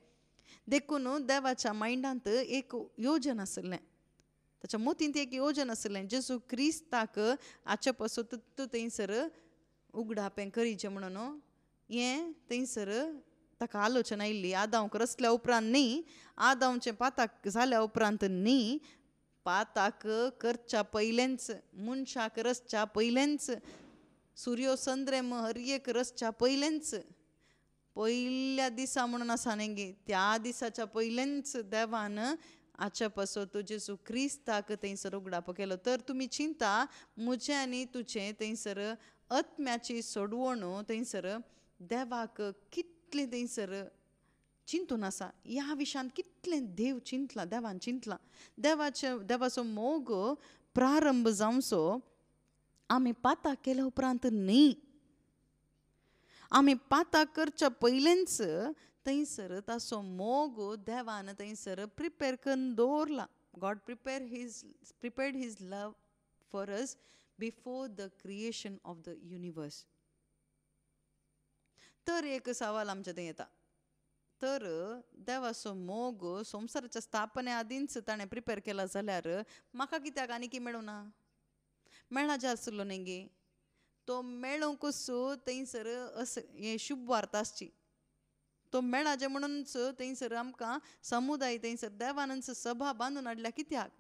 देखून देवाच्या मायंडांत एक योजन आसलें, ताच्या मोतींत एक योजन आसलें. जेजू क्रिस्ताक हाचे पासून थंयसर उगडापें करीचें म्हणून हें थंयसर ताका आलोचना आयिल्ली. आदांक रचल्या उपरांत न्ही, आदांचें पाताक जाल्या उपरांत न्ही, पाताक करच्या पयलेंच, मनशाक रचच्या पयलेंच, सूर्योसंद्रेम हर एक रचच्या पयलेंच, पयल्या दिसा म्हणून आसा न्ही, त्या दिसाच्या पयलेंच देवान हाच्या पासून जेजू क्रिस्ताक थंयसर उगडापो केलो. तर तुमी चिंता म्हजें आनी तुजें थंयसर आत्म्याची सोडवण थंयसर देवाक कितलें थंयसर चिंतून आसा. ह्या विशयान कितलें देव चिंतलां, देवान चिंतलां. देवाचो मोग प्रारंभ जावचो आमी पाताक केल्या उपरांत न्ही, आमी पाताक करच्या पयलेंच थंयसर ताचो मोग देवान थंयसर प्रिपेर करून दवरला. God prepared his love for us before the creation of the universe. तर एक सवाल आमच्या थंय येता, तर देवाचो मोग संवसाराच्या स्थापने आदींच ताणें प्रिपेर केला जाल्यार म्हाका कित्याक आनीक मेळूं ना? मेळना जे आसलो न्ही गे, तो मेळोंकूच थंयसर हें शुभ वार्ता आसची. तो मेळाजे म्हणूनच थंयसर आमकां समुदाय थंयसर देवानंच सभा बांदून हाडल्या. कित्याक?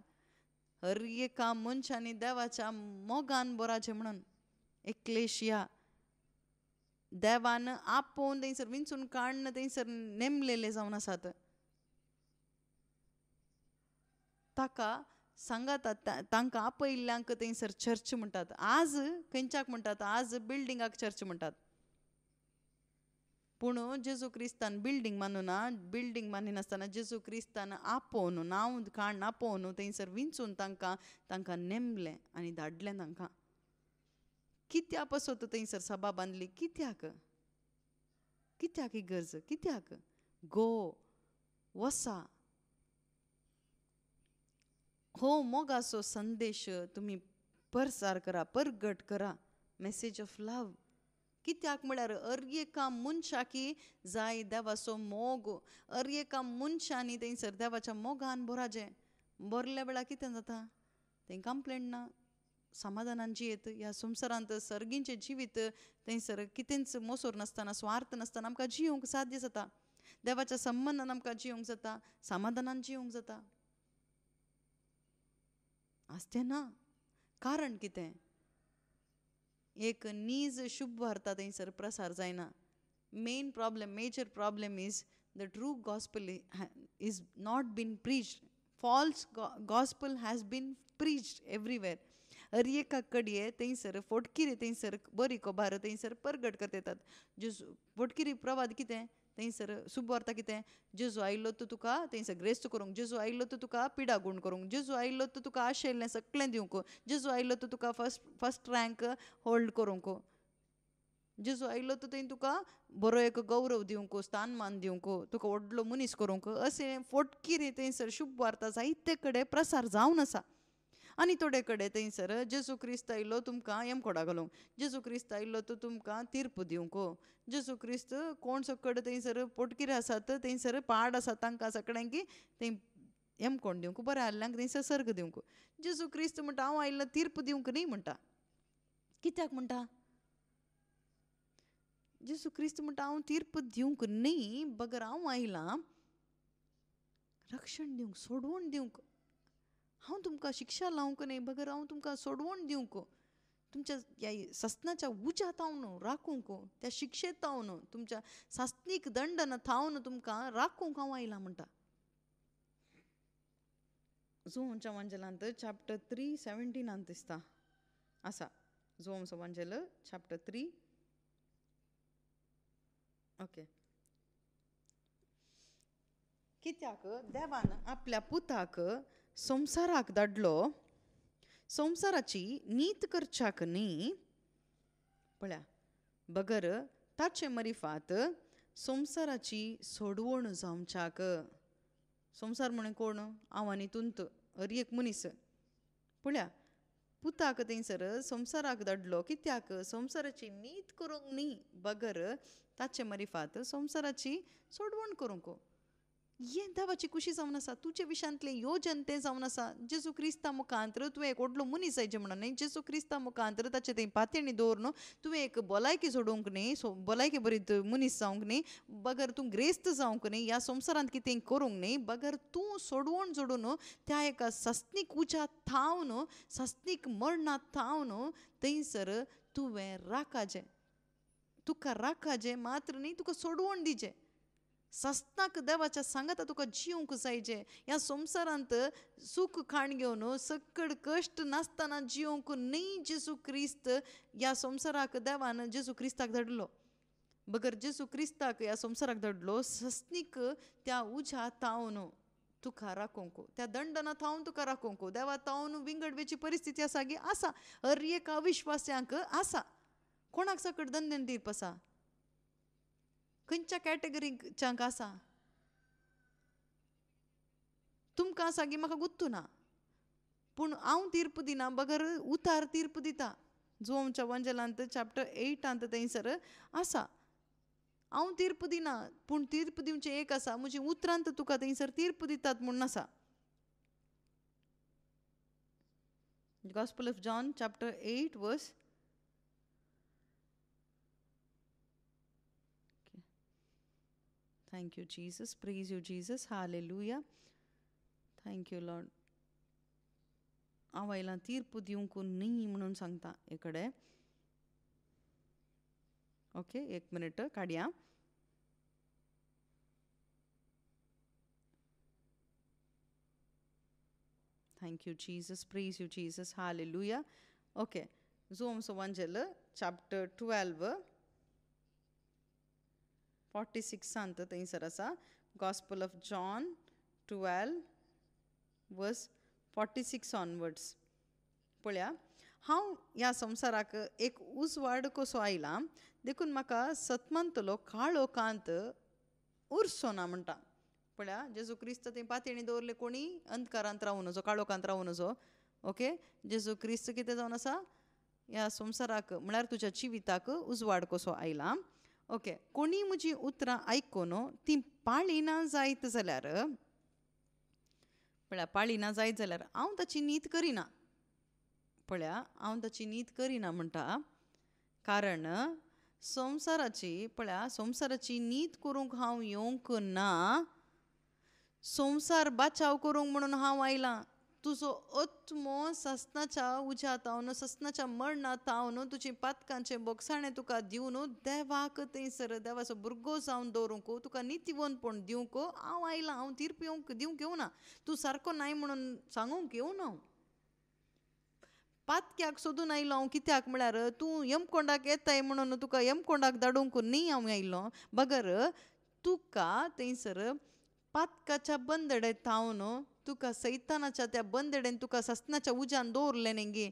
हर एका मनशांनी देवाच्या मोगान बराचें म्हणून. एक्लेशिया देवान आपोवन थंयसर विंचून काडन थंयसर नेमलेले जावन आसात. ताका सांगात तांकां आपयल्ल्यांक थंयसर चर्च म्हणटात. आज खंयच्याक म्हणटात? आज बिल्डिंगाक चर्च म्हणटात. पूण जेजू क्रिस्तान बिल्डींग मानूना, बिल्डींग मानिनासतना जेजू क्रिस्तान आपोवन नांव काण आपोवन थंयसर विंचून तांकां नेमलें आनी धाडलें तांकां. कित्याक पासत थंयसर सभा बांदली? कित्याक ही गरज? कित्याक? गो, वसा, हो मोगाचो संदेश तुमी प्रसार करा, परगट करा, मेसेज ऑफ लव. कित्याक म्हळ्यार हर एका मनशाकी जाय देवाचो मोग. हर एका मनशांनी थंयसर देवाच्या मोगान भराजें. भरल्या वेळार कितें जाता? थंय कंप्लेंट ना, समाधानान जियेत. ह्या संवसारांत सर्गींचें जिवीत थंयसर कितेंच मोसोर नासतना, स्वार्थ नासतना आमकां जियोंक साध्य जाता. देवाच्या संबंधान आमकां जियोंक जाता, समाधानान जियोंक जाता. आसतें ना. कारण कितें? एक नीज शुभ वार्ता थंयसर प्रसार जायना. Main problem, major problem is the true gospel is not been preached. False gospel has been preached everywhere. हर एका कडये थंयसर फोटकिरी थंयसर बरी खबर थंयसर परगट करता येतात. जेजू फोटकिरी प्रवाद कितें? थंयसर सुबवार्ता कितें? जेजू आयिल्लो तो तुका थंयसर ग्रेस्त करूंक, जेजू आयिल्लो तो तुका पिडा गूण करूंक, जेजू आयिल्लो तो तुका आशेल्लें सगळें दिवंक, जेजू आयिल्लो तो तुका फस्ट रँक होल्ड करूंक, जेजू आयिल्लो तो थंय तुका बरो एक गौरव दिवंक, स्थानमान दिवंक, तुका व्हडलो मनीस करूंक. अशें फोटकिरी थंयसर शुभ वार्ता जायते कडेन प्रसार जावन आसा. आनी थोडे कडेन थंयसर जेजू क्रिस्त आयिल्लो तुमकां येमकोडा घालूंक, जेजू क्रिस्त आयिल्लो तो तुमकां तीर्प दिवंक, जेजू क्रिस्त कोण सकड थंयसर पोटकिरे आसात थंयसर पाड आसात तांकां सगळ्यांक थंय येमकोण दिवंक, बरें आहल्ल्यांक थंयसर सर्ग दिवंक. जेजू क्रिस्त म्हणटा हांव आयिल्लो तीर्प दिवंक न्ही म्हणटा. कित्याक म्हणटा? जेजू क्रिस्त म्हणटा हांव तीर्प दिवंक न्ही, बगर हांव आयलां रक्षण दिवंक, सोडवण दिवंक. हांव तुमकां शिक्षा लावंक न्ही, बगर हांव तुमकां सोडवण दिवंक, तुमच्या ह्या सस्नाच्या उज्यांत हांव न्हू राखूंक, त्या शिक्षेंत हांव न्हू, तुमच्या सासनीक दंडन थावन तुमकां राखूंक हांव आयलां म्हणटा. जोमच्या वंजलांत चॅप्टर 3:17 दिसता आसा. जोमचो वंजल चॅप्टर 3. ओके. कित्याक देवान आपल्या पुताक संवसाराक धाडलो, संवसाराची नीत करच्याक न्ही, पळया, बगर ताचे मरिफात संवसाराची सोडवण जावच्याक. संवसार म्हण कोण? हांव आनी तुंत, हर एक मनीस. पळया, पुताक थंयसर संवसाराक धाडलो कित्याक? संवसाराची नीत करूंक न्ही, बगर ताचे मरिफात संवसाराची सोडवण करूंक. हें देवाची खुशी जावन आसा. तुजे विशयांतलें योजन तें जावन आसा. जेजू क्रिस्ता मुखांतर तुवें एक व्हडलो मनीस जायचें म्हणून न्ही, जेजू क्रिस्ता मुखांतर ताचे थंय पातयणी दवरून तुवें एक भलायकी सोडूंक न्ही, भलायकी बरी मनीस जावंक न्ही, बगर तूं ग्रेस्त जावंक न्ही, ह्या संवसारांत कितें करूंक न्ही, बगर तूं सोडवण जोडून त्या एका सस्नीक उज्यांत थावन, सस्नीक मरणांत थावन थंयसर तुवें राखाजें. तुका राखाजें मात्र न्ही, तुका सोडवण दिजें. सस्नाक देवाच्या सांगाता तुका जिवंक जायचें. ह्या संवसारांत सूख खाण घेवन सकड कश्ट नासतना जिवंक न्ही. जेजू क्रिस्त ह्या संवसाराक देवान जेजू क्रिस्ताक धाडलो. बगर जेजू क्रिस्ताक ह्या संवसाराक धाडलो सस्नीक त्या उज्या थावन तुका राखूंक, त्या दंडना थावन तुका राखूंक. देवा थावन विंगडवेची परिस्थिती आसा गी? आसा. हर एक अविश्वास्यांक आसा. कोणाक सकड दंडन तीर्प आसा? खंयच्या कॅटेगरीच्यांक आसा? तुमकां आसा गी? म्हाका गुत्तू ना. पूण हांव तीर्प दिना, बगर उतार तीर्प दिता. जोमच्या वंजलांत चॅप्टर 8 थंयसर आसा. हांव तीर्प दिना, पूण तीर्प दिवचें एक आसा, म्हजी उतरांत तुका थंयसर तीर्प दितात म्हणून आसा. Gospel of John chapter 8 verse. Thank you, Jesus. Praise you, Jesus. Hallelujah. Thank you, Lord. हांव आयलां तीर्प दिवंक न्ही म्हणून सांगता इकडे. ओके, एक मिनिट काडया. Thank you, Jesus. Praise you, Jesus. Hallelujah. Okay. Zoom's Evangel, chapter 12, 46 थंयसर आसा गॉस्पल ऑफ जॉन 12 वर्स 46 ऑनवर्ड्स. पळया, हांव ह्या संवसाराक एक उजवाड कसो आयला देखून म्हाका सतमंतलो काळो कांत उरसो ना म्हणटा. पळया, जेजू क्रिस्त थंय पातयेणी दवरले कोणी अंधकारांत रावूं नजो, काळो कांत रावूं नजो. ओके, जेजू क्रिस्त कितें जावन आसा ह्या संवसाराक म्हळ्यार तुज्या जिविताक उजवाड कसो आयला. ओके, कोणी म्हजी उतरां आयकून ती पाळिना जायत जाल्यार, पळया पाळिना जायत जाल्यार हांव ताची नीत करिना. पळया, हांव ताची नीत करिना म्हणटा कारण संवसाराची नीत करूंक हांव येवंक ना, संवसार बाचाव करूंक म्हणून हांव आयलां. तुजो आत्मो सस्नाच्या उज्यांत हांव सस्नाच्या मरणांत हांव तुजी पातकांचें बोगसाणें तुका दिवन देवाक थंयसर देवाचो भुरगो जावन दवरूंक तुका नितीवंतपण दिवंक हांव आयलां. हांव तीर्प दिवंक येवना, तूं सारको नाय म्हणून सांगूंक येवना. हांव पातक्याक सोदून आयलो हांव. कित्याक म्हळ्यार तूं यमकोंडाक येताय म्हणून तुका यमकोंडाक धाडूंक न्ही हांव आयलो. बगर तुका थंयसर पातकाच्या बंदडेंत हांव तुका सैतानाच्या त्या बंदडेन तुका सस्नाच्या उज्यान दवरलें न्ही गे,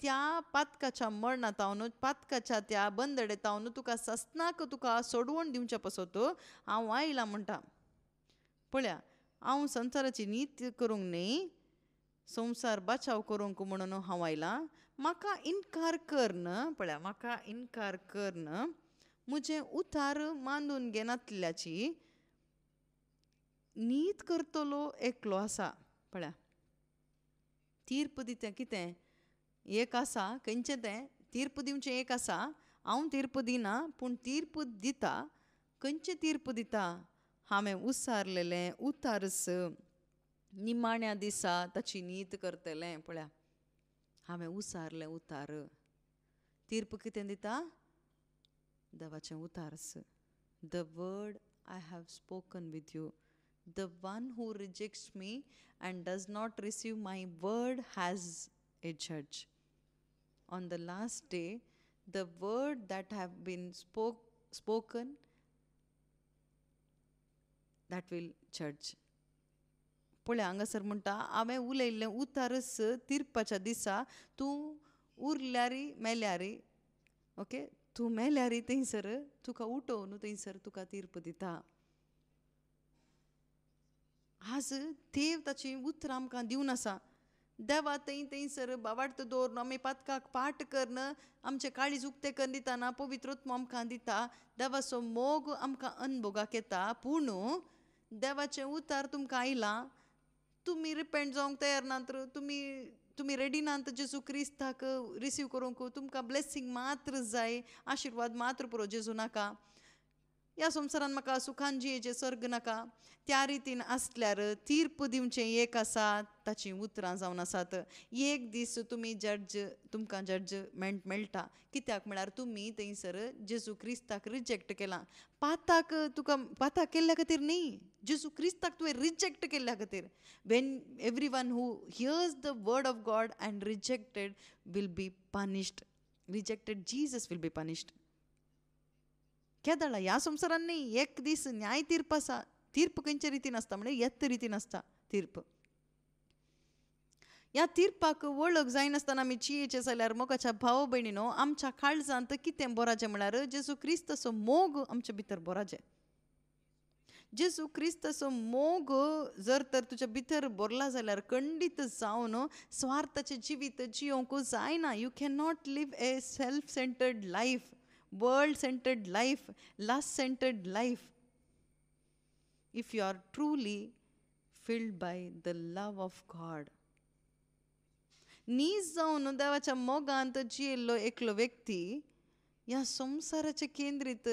त्या पातकाच्या मरणांत हांव पातकाच्या त्या बंदडेंत हांव तुका सस्नाक तुका सोडवण दिवच्या पासत हांव आयलां म्हणटा. पळया, हांव संवसाराची नीत करूंक न्ही, संवसार बाचाव करूंक म्हणून हांव आयलां. म्हाका इन्कार करन, पळया म्हाका इन्कार करन म्हजें उतार मानून घेनातल्याची नीत करतलो एकलो आसा. पळया, तीर्प दिता कितें एक आसा, खंयचें तें तीर्प दिवचें एक आसा. हांव तीर्प दिना, पूण तीर्प दिता. खंयचें तीर्प दिता? हांवें उसारलेलें उतारस निमाण्या दिसा ताची नीत करतलें. पळया, हांवें उसारलें उतार. तीर्प कितें दिता? देवाचें उतारस. The word I have spoken with you. The one who rejects me and does not receive my word has a judge. On the last day, the word that have been spoken, that will judge. पळय हांगासर म्हणटा हांवें उलयल्लें उतारस तीर्पाच्या दिसा तूं उरल्यारी मेल्यारी. ओके, तूं मेल्यारी थंयसर तुका उठोवन थंयसर तुका तीर्प दिता. आज देव ताची उतरां आमकां दिवन आसा. देवा थंयसर बावार्थ दवरून आमी पातकाक पाठ करन आमचें काळीज उक्तें करून दितना पवित्रोत्म आमकां दिता. देवाचो मोग आमकां अनुभोगाक येता. पूण देवाचें उतार तुमकां आयलां, तुमी रिपेंट जावंक तयार नात, तुमी रेडी नात जेजू क्रिस्ताक रिसीव करूंक. तुमकां ब्लेसिंग मात्र जाय, आशिर्वाद मात्र पुरो, जेजू नाका. ह्या संवसारान म्हाका सुखान जियेचें सर्ग नाका. त्या रितीन आसल्यार तीर्प दिवचें एक आसा, ताची उतरां जावन आसात. एक दीस तुमकां जजमेंट मेळटा. कित्याक म्हळ्यार तुमी थंयसर जेजू क्रिस्ताक रिजेक्ट केलां. पाताक केल्ल्या खातीर न्ही, जेजू क्रिस्ताक तुवें रिजेक्ट केल्ल्या खातीर. When everyone who hears the word of God and rejected will be punished. Rejected Jesus will be punished. केदाळा ह्या संवसारान न्ही, एक दीस न्याय तीर्प आसा. तीर्प खंयच्या रितीन आसता म्हणजे येत्त रितीन आसता तीर्प. ह्या तीर्पाक वळख जायनासतना आमी जियेचें जाल्यार मोगाच्या भाव भयणीनो, आमच्या काळजांत कितें बराजें म्हळ्यार जेजू क्रिस्ताचो मोग आमच्या भितर बराजें. जेजू क्रिस्ताचो मोग जर तर तुज्या भितर बरला जाल्यार खंडीत जावन स्वार्थाचें जिवीत जियोंक जायना. You can not live A self centred life, world centered life, lust centered life, if you are truly filled by the love of God. नीज जावन देवाच्या मोगांत जियेल्लो एकलो व्यक्ती ह्या संवसाराचे केंद्रीत,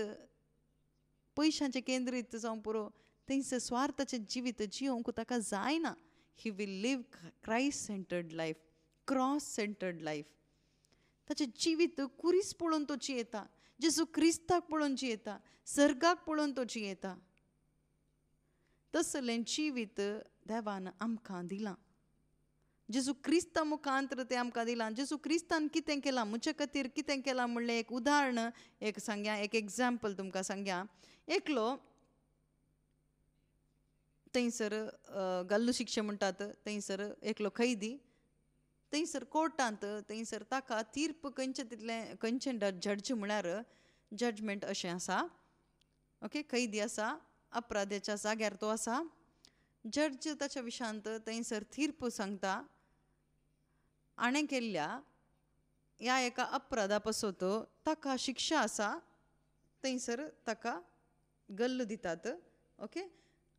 पयशांचे केंद्रीत जावं पुरो थंयसर स्वार्थाचें जिवीत जियोंक ताका जायना. He will live Christ centred life, cross centred life. ताचें जिवीत कुरीस पळोवन तो जियेता, जेजू क्रिस्ताक पळोवन जियेता, सर्गाक पळोवन तो जियेता. तसलें जिवीत देवान आमकां दिलां. जेजू क्रिस्ता मुखांतर ते आमकां दिलां. जेजू क्रिस्तान कितें केलां, म्हजे खातीर कितें केलां म्हणलें एक उदाहरण एक सांगया, एक एग्जाम्पल तुमकां सांगया. एकलो थंयसर गल्लू शिक्षा म्हणटात, थंयसर एकलो खैदी, थंयसर कोर्टांत थंयसर ताका तीर्प खंयचें जड्ज म्हळ्यार जजमेंट अशें आसा. ओके, खैदी आसा, अपराध्याच्या जाग्यार तो आसा. जड्ज ताच्या विशांत थंयसर तीर्प सांगता. हाणें केल्ल्या ह्या एका अपराधा पासत ताका शिक्षा आसा, थंयसर ताका गल्ल दितात. ओके,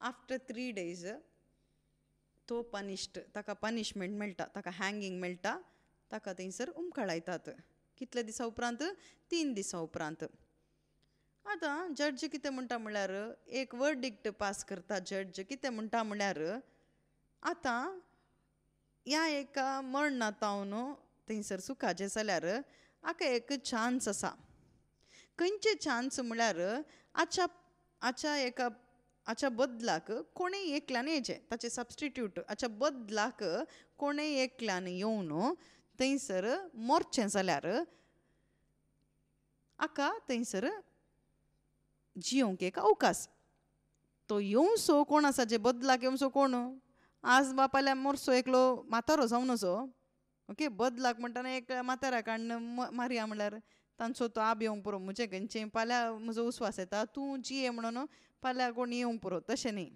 आफ्टर 3 days तो पनिश्ड, ताका पनिशमेंट मेळटा, ताका हँगींग मेळटा, ताका थंयसर उमकळायतात. कितले दिसा उपरांत? 3 दिसा उपरांत. आतां जड्ज कितें म्हणटा म्हळ्यार, एक वर्डिक्ट पास करता जड्ज. कितें म्हणटा म्हळ्यार, आतां ह्या एका मरणातावन थंयसर सुखाचें जाल्यार हाका एक चान्स आसा. खंयचे चान्स म्हळ्यार, हाच्या बदलाक कोणेय एकल्यान येवचें, ताचे सबस्टिट्यूट हाच्या बदलाक कोणेय एकल्यान येवन थंयसर मरचें जाल्यार हाका थंयसर जियोंक एक अवकाश. तो येवसो कोण आसा, जे बदलाक येवसो कोण, आज बापाल्या मोरसो एकलो म्हातारो जावन असो. ओके, बदलाक म्हणटाना एक म्हाताऱ्याक हाडून मारया म्हळ्यार तांचो तो आब येवंक पुरो. म्हजें खंयचें फाल्यां म्हजो उस्वास येता, तूं जिये म्हणून फाल्यां कोण येवंक पुरो, तशें न्ही.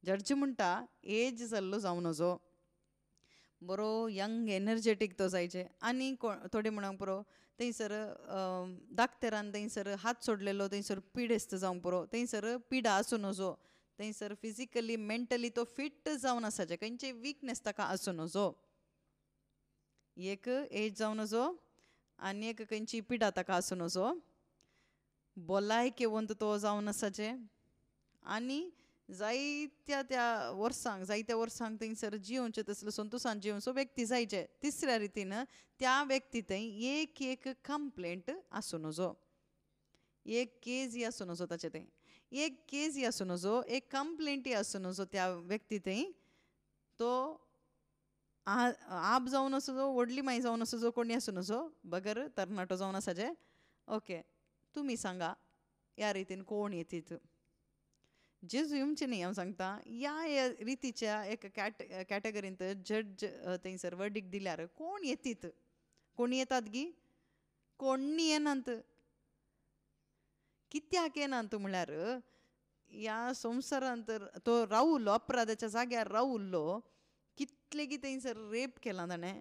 जड्ज म्हणटा एज जाल्लो जावन असो, बरो यंग एनर्जेटीक तो जायचे. आनी थोडे म्हणूंक पुरो थंयसर धाकटेरान थंयसर हात सोडलेलो थंयसर पिडेस्त जावंक पुरो, थंयसर पिडा आसूं नजो, थंयसर फिजिकली मेंटली तो फिट जावन आसाचे, खंयचे विकनेस ताका आसूं नजो. एक एज जावन नजो आनी एक खंयची पिडा ताका आसूं नजो, भलायकेवंत तो जावन आसाचे, आनी जायत्या वर्सांक थंयसर जियोवचें, तसलो संतोशान जियोवचो व्यक्ती जायचे. तिसऱ्या रितीन त्या व्यक्ती थंय एक कंप्लेंट आसूं नजो, एक केस आसूं नजो ताचे थंय, एक केस आसूं नजो, एक कंप्लेंटी आसूं नजो त्या व्यक्ती थंय. तो आप जावन असो, व्हडली माय जावन असो कोणी आसूं नजो, बगर तरणाटो जावन आसाचे. ओके, तुमी सांगा ह्या रितीन कोण येतीत? जेजू येवचे न्ही, हांव सांगता. ह्या रितीच्या एक कॅटेगरींत जड्ज थंयसर वर्डिक्ट दिल्यार कोण येतीत? कोणी येतात गी? कोणी येनात. कित्याक येनात म्हळ्यार, ह्या संवसारांत तो रावुल्लो, अपराधाच्या जाग्यार रावुल्लो, कितले की थंयसर रेप केलां ताणें,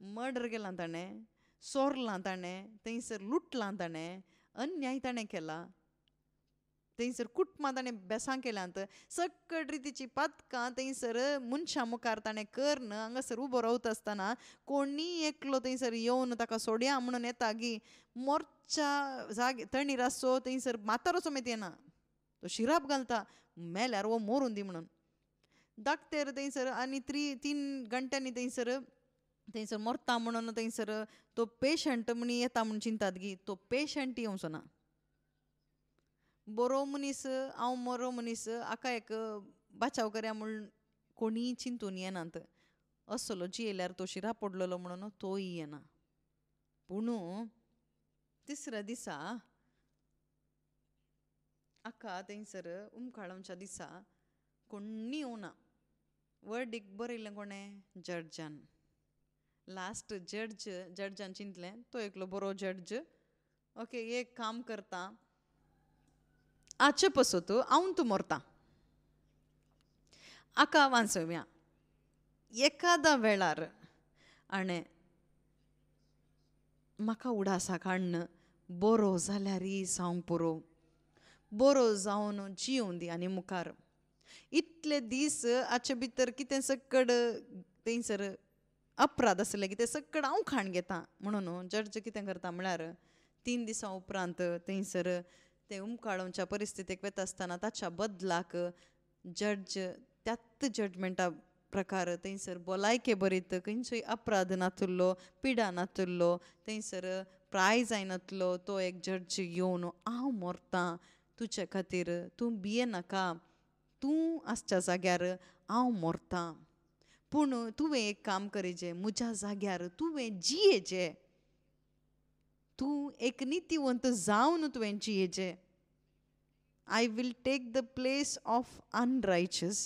मर्डर केलां ताणें, सोरलां ताणें, थंयसर लुटलां ताणें, अन्याय ताणें केला, थंयसर कुटुंबां ताणें बेसां केल्यांत, सकट रितीची पथकां थंयसर मनशां मुखार ताणें करन हांगासर उबो रावता आसतना कोणी एकलो थंयसर येवन ताका सोडया म्हणून येता गी. मोरच्या जागे तणीर आसो थंयसर म्हातारो समेत येना, तो शिराप घालता मेल्यार वो मोरून दी म्हणून. धाकटेर थंयसर आनी 3 घंट्यांनी थंयसर मरता म्हणून थंयसर तो पेशंट म्हणी येता म्हूण चिंतात गी, तो पेशंट येवचो ना. बरो मनीस, हांव बरो मनीस, हाका एक बचाव करया म्हूण कोणीय चिंतून येनात. असलो जियेल्यार तो शिराप पडलेलो म्हणून तोय येना. पूण तिसऱ्या दिसा हाका थंयसर उमकाळोवच्या दिसा कोणी येवना. वर्डिक्ट बरयलें कोणें? जड्जान. लास्ट जड्जान चिंतलें तो एकलो बरो जड्ज. ओके, एक काम करता, हाचे पसत हांव तूं मरता, हाका वाचोवया. एकादा वेळार हाणें म्हाका उडासाक हाडन बरो जाल्यारय जावंक पुरो, बरो जावन जियोवन दी आनी मुखार. इतले दीस हाचे भितर कितें सकड थंयसर अपराध आसले की ते सकड हांव खाण घेता म्हणून जड्ज कितें करता म्हळ्यार 3 दिसां उपरांत थंयसर ते उमकाळोवच्या परिस्थितीक वता आसतना ताच्या बदलाक जड्ज त्याच जजमेंटा प्रकार थंयसर भलायके बरीत, खंयचोय अपराध नातुरलो, पिडा नातुरलो, थंयसर प्राय जायनातलो, तो एक जड्ज येवन हांव मरतां तुजे खातीर, तूं भियेनाका, तूं आसच्या जाग्यार हांव मरतां. पूण तुवें एक काम करीचें, म्हज्या जाग्यार तुवें जियेचें, तूं एक नितीवंत जावन तुवें जियेचें. I will take the place of unrighteous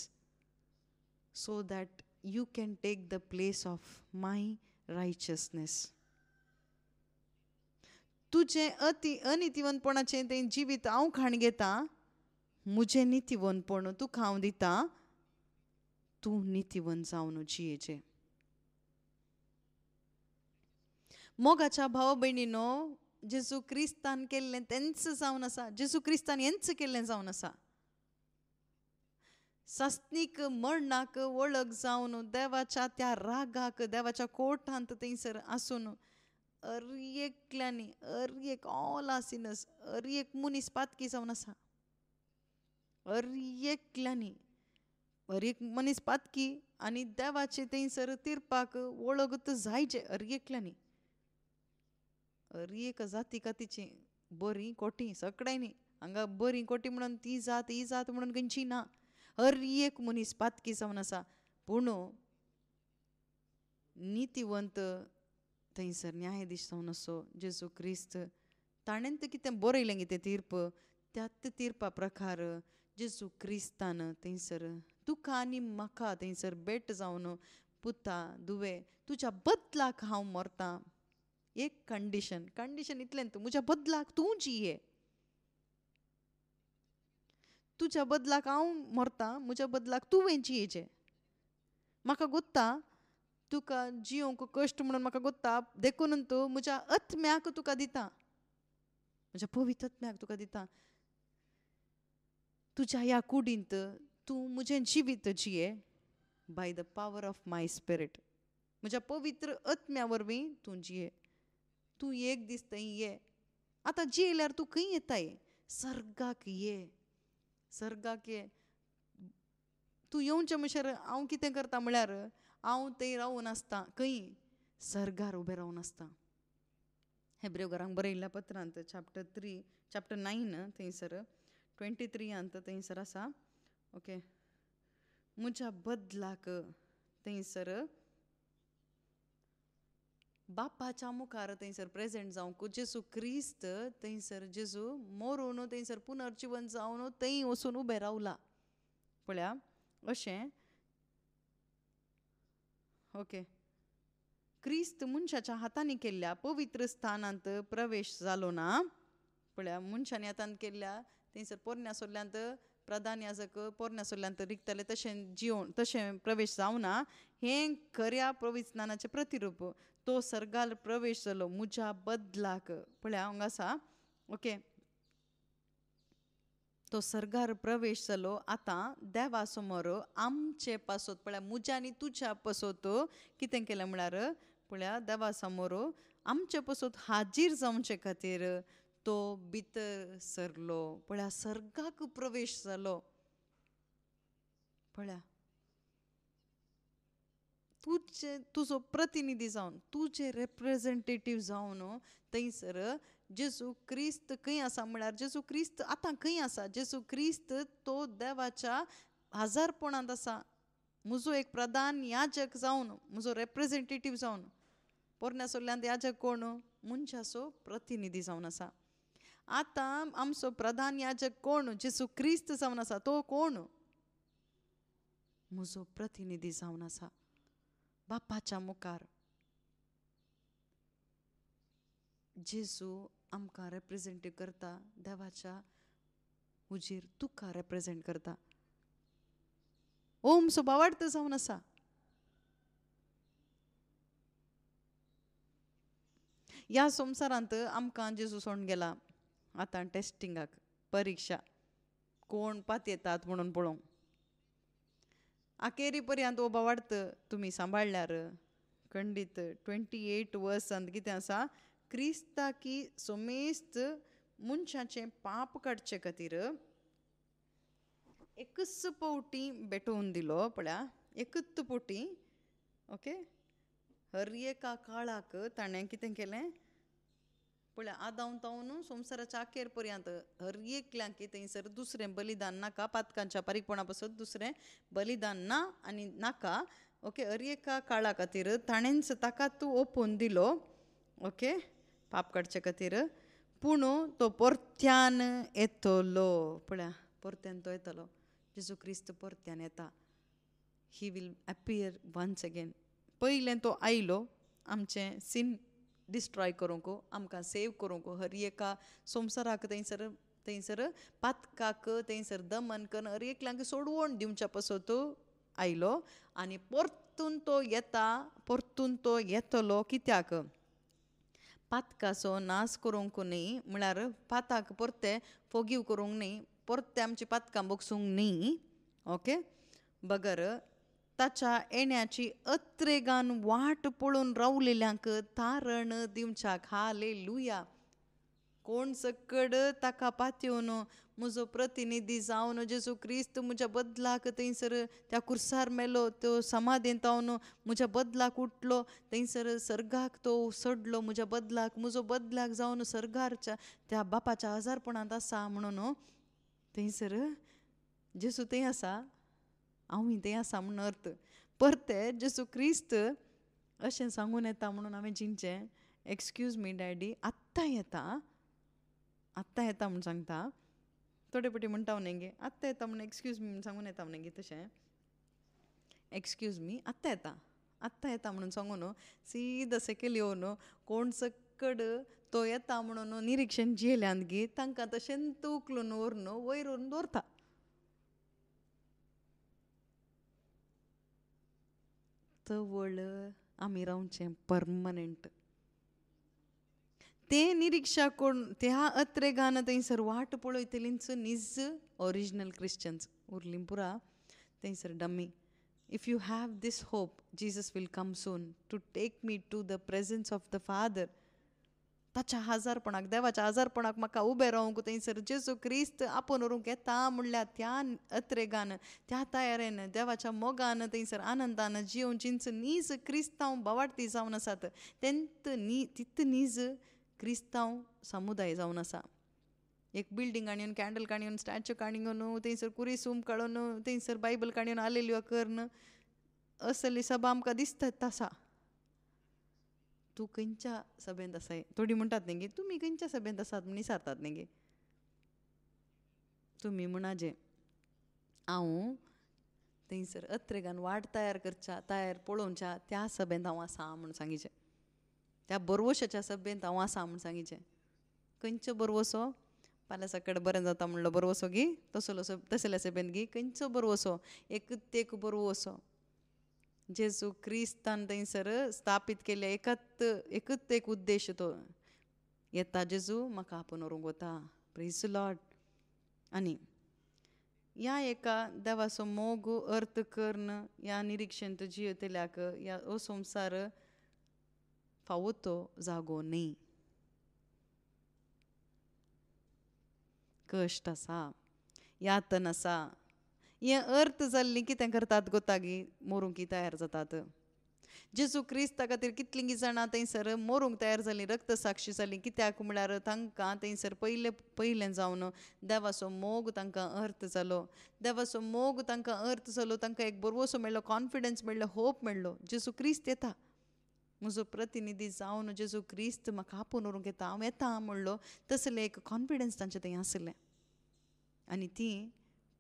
so that you can take the place of my righteousness. तुजें अनितीवंतपणाचें तें जिवीत हांव खाण घेतां, म्हजें नितीवंतपण तुका हांव दितां, तूं नितीवंत जावन जियेचें. मोगाच्या भाव भयणीनो, जेजू क्रिस्तान केल्लें तेंच जावन आसा, जेजू क्रिस्तान हेंच केल्लें जावन आसा. सासनीक मरणाक वळख जावन देवाच्या त्या रागाक, देवाच्या कोर्टांत थंयसर आसून एकल्यांनी एक ऑल आसिनस एक मनीस पातकी जावन आसा. एकल्यांनी एक मनीस पातकी आनी देवाचे थंयसर तिरपाक वळख जायचे एकल्यांनी. एक जाती कातीची बरी कोटी सगळ्यांनी हांगा बरी कोटी म्हणून ती जात ही जात म्हणून खंयची ना. एक मनीस पातकी जावन आसा. पूण नितीवंत थंयसर न्यायाधीश जावन असो जेजू क्रिस्त ताणें तें कितें बरयलें गे तें तीर्प, त्याच तिरपा प्रकार जेजू क्रिस्तान थंयसर तुका आनी म्हाका थंयसर भेट जावन पुता दुवे तुज्या बदलाक हांव मरतां. एक कंडिशन इतलें, तूं म्हज्या बदलाक तूं जिये. तुज्या बदलाक हांव मरतां, म्हज्या बदलाक तुवें जियेचें. म्हाका गोत्ता तुका जियोंक कश्ट म्हणून म्हाका गोत्ता, देखून तूं म्हज्या आत्म्याक तुका दिता, म्हज्या पवित्र आत्म्याक तुका दिता. तुज्या ह्या कुडींत तूं म्हजें जिवीत जिये by the power of my spirit. म्हज्या पवित्र आत्म्या वरवीं तूं जिये. तूं एक दीस थंय ये. आतां जियेल्यार तूं खंय येताय? सर्गाक ये. सर्गाक ये. तूं येवचें म्हणसर हांव कितें करता म्हळ्यार हांव थंय रावून आसतां. खंय? सर्गार उबें रावन आसतां. हेब्रेवकारांक बरयल्ल्या पत्रांत चॅप्टर 9 थंयसर 23 थंयसर आसा. ओके, म्हज्या बदलाक थंयसर बापाच्या मुखार थंयसर प्रेजेंट जावंक जेजू क्रिस्त थंयसर जेजू मरून थंयसर पुनर्जीवन जावन थंय वचून उबें रावला. पळया अशें. ओके, क्रिस्त मनशाच्या हातांनी केल्ल्या पवित्र स्थानांत प्रवेश जालो ना. पळया मनशांनी हातान केल्ल्या थंयसर पोरण्या सोल्ल्यांत प्रधान याजक पोरण्या सोल्ल्यांत रिकतले तशें जिवन तशें प्रवेश जावना. हें खऱ्या पवित्र स्नानाचें प्रतिरूप. तो सर्गाल प्रवेश जालो म्हज्या बदलाक. पळया हांगा आसा. ओके, तो सर्गार प्रवेश जालो. आतां देवा समोर आमचे पासत, पळया म्हज्या आनी तुज्या पासत कितें केलें म्हळ्यार पळया देवा समोर आमचे पासत हाजीर जावचे खातीर तो भितर सरलो. पळया सर्गाक प्रवेश जालो. पळया तुजो प्रतिनिधी जावन, तुजे रिप्रेझेंटेटिव्ह जावन थंयसर जेजू क्रिस्त खंय आसा म्हळ्यार जेजू क्रिस्त आतां खंय आसा? जेजू क्रिस्त तो देवाच्या हजारपणांत आसा. म्हजो एक प्रधान याजक जावन, म्हजो रिप्रेझेंटेटिव्ह जावन. पोरण्या सोल्ल्यांत याजक कोण? मनशाचो प्रतिनिधी जावन आसा. आतां आमचो प्रधान याजक कोण? जेजू क्रिस्त जावन आसा. तो कोण? म्हजो प्रतिनिधी जावन आसा बापाच्या मुखार. जेजू आमकां रिप्रेझेंट करता, देवाच्या हुजीर तुका रिप्रेझेंट करता. ओम सुबावार्थ जावन आसा. ह्या संवसारांत आमकां जेजू सोडून गेला आतां टेस्टिंगाक, परिक्षा कोण पात येतात म्हणून पळोवंक. आखेरी पर्यंत वो भावार्थ तुमी सांबाळल्यार खंडीत 28 वर्सांत कितें आसा? क्रिस्ताकी सोमेस्त मनशाचें पाप काडचे खातीर एकच पावटी भेटोवन दिलो. पळया एकच पावटी. ओके, हर एका काळाक ताणें कितें केलें? पळया आदावन तावन संवसाराच्या आखेर पर्यंत हर एकल्यांक थंयसर दुसरें बलिदान नाका. पातकांच्या पारीकपणा पासत दुसरें बलिदान ना आनी नाका. ओके एका काळा खातीर ताणेंच ताका तूं ओपून दिलो ओके पाप काडचे खातीर पूण तो परत्यान येतलो पळया परत्यान तो येतलो जेजू क्रिस्त परत्यान येता he will appear once again पयलें तो आयलो आमचें सीन डिस्ट्रॉय करूंक आमकां सेव करूंक हर एका संवसाराक थंयसर पातकाक थंयसर दमन करून हर एकल्यांक सोडवण दिवच्या पासत आयलो आनी परतून तो येता परतून तो येतलो कित्याक पातकाचो नाश करूंक न्ही म्हळ्यार पाताक परते फोगीव करूंक न्ही परते आमची पातकां बोगसूंक न्ही ओके बगर ताच्या येण्याची अत्रेगान वाट पळोवन रावलेल्यांक तारण दिवच्याक हालेलुया कोण सकड ताका पातयेवन म्हजो प्रतिनिधी जावन जेजू क्रिस्त म्हज्या बदलाक थंयसर त्या कुर्सार मेलो तो समाधीन तावन म्हज्या बदलाक उठलो थंयसर सर्गाक तो सडलो म्हज्या बदलाक म्हजो बदलाक जावन सर्गारच्या त्या बापाच्या आजारपणांत आसा म्हणून थंयसर जेजू थंय आसा हांवूय थंय आसा म्हणून अर्थ परते जेजू क्रिस्त अशें सांगून येता म्हणून हांवें चिंतचें एक्सक्यूज मी डॅडी आत्तां येता म्हणून सांगता थोडे फावटी म्हणटा हांव न्ही गे आत्तां येता म्हणून एक्सक्यूज मी सांगून येता न्ही गे तशें एक्सक्यूज मी आत्तां येता म्हणून सांगून सीद सकयल येवन कोण सकड तो येता म्हणून निरीक्षण जियेल्यांत गे तांकां तशें तूकलून व्हरून वयर व्हरून दवरता तवळ आमी रावचें परमनंट ते निरीक्षा कोण त्या अत्रेगान थंयसर वाट पळयतलींच नीज ओरिजिनल क्रिश्चन्स उरलीं पुरा थंयसर डम्मी if you have this hope Jesus will come soon to take me to the presence of the father ताच्या आजारपणाक देवाच्या आजारपणाक म्हाका उबें रावंक थंयसर जेजू क्रिस्त आपोवन व्हरूंक येता म्हणल्यार त्या अत्रेगान त्या तयारेन देवाच्या मोगान थंयसर आनंदान जिवन चिंच नीज क्रिस्तांव बावार्थी जावन आसात तित नीज क्रिस्तांव समुदाय जावन आसा एक बिल्डींग काणयोन कॅन्डल काणयोन स्टॅच्यू काणयोन थंयसर कुरिसूम काडून थंयसर बायबल काणयोन आलेल्यो करन असली सभा आमकां दिसता तसा तूं खंयच्या सभेंत आसाय थोडीं म्हणटात न्ही गे तुमी खंयच्या सभेंत आसात म्हूण विचारतात न्ही गे तुमी म्हणाजे हांव थंयसर अत्रेगान वाट तयार पळोवच्या त्या सभेंत हांव आसा म्हूण सांगिचें त्या बरवशाच्या सभेंत हांव आसा म्हूण सांगिचें खंयच्यो बरवसो फाल्यां सकाळ बरें जाता म्हणलो बरवसो गी तसल्या सभेंत गी खंयचो बरवसो एकूच एक बरवसो जेजू क्रिस्तान थंयसर स्थापीत केले एकूच एक उद्देश तो येता जेजू म्हाका आपोवन व्हरूंक वता प्रेज द लॉर्ड आनी ह्या एका देवाचो मोग अर्थ कर्ण ह्या निरीक्षेंत जियेतल्याक ह्या हो संवसार फावो तो जागो न्ही कश्ट आसा यातन आसा हें अर्थ जाल्ली कितें करतात गोतागी मोरूंक तयार जातात जेजू क्रिस्ता खातीर कितलीं जाणां थंयसर मोरूंक तयार जालीं रक्तसाक्षी जालीं कित्याक म्हळ्यार तांकां थंयसर पयलें जावन देवाचो मोग तांकां अर्थ जालो देवाचो मोग तांकां अर्थ जालो तांकां एक बरवसो मेळ्ळो कॉन्फिडन्स मेळ्ळो होप मेळ्ळो जेजू क्रिस्त येता म्हजो प्रतिनिधी जावन जेजू क्रिस्त म्हाका आपोवन व्हरूंक येता हांव येता म्हणलो तसलें एक कॉन्फिडन्स तांचें थंय आसलें आनी तीं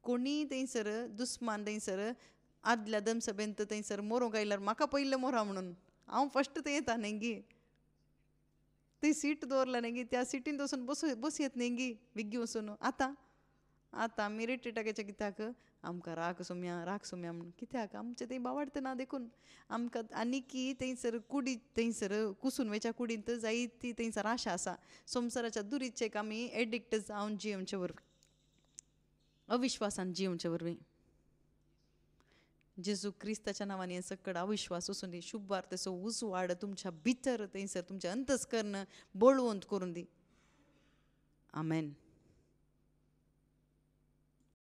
कोणीय थंयसर दुस्मान थंयसर आदल्या दमसभेंत थंयसर मोरूंक आयल्यार म्हाका पयलें मोरा म्हणून हांव फस्ट थंय येता न्ही गी थंय सीट दवरला न्ही गी त्या सिटींत वचून बसयत न्ही गी विग्गी वचून आतां आमी रिट्रिटाक कित्याक आमकां राग सोम्या म्हणून कित्याक आमचें थंय बावार्थ ना देखून आमकां आनीकी थंयसर कुडी थंयसर कुसून वेच्या कुडींत जायती थंयसर आशा आसा संवसाराच्या दुरीचेक आमी एडिक्ट जावन जिवचे वरवीं अविश्वासान जिवचे वरवीं जेजू क्रिस्ताच्या नांवान हें सकड अविश्वास वचून दी शुभ वार्तेचो उजवाड तुमच्या भितर थंयसर तुमचें अंतस्करण बळवंत करून दी आमेन.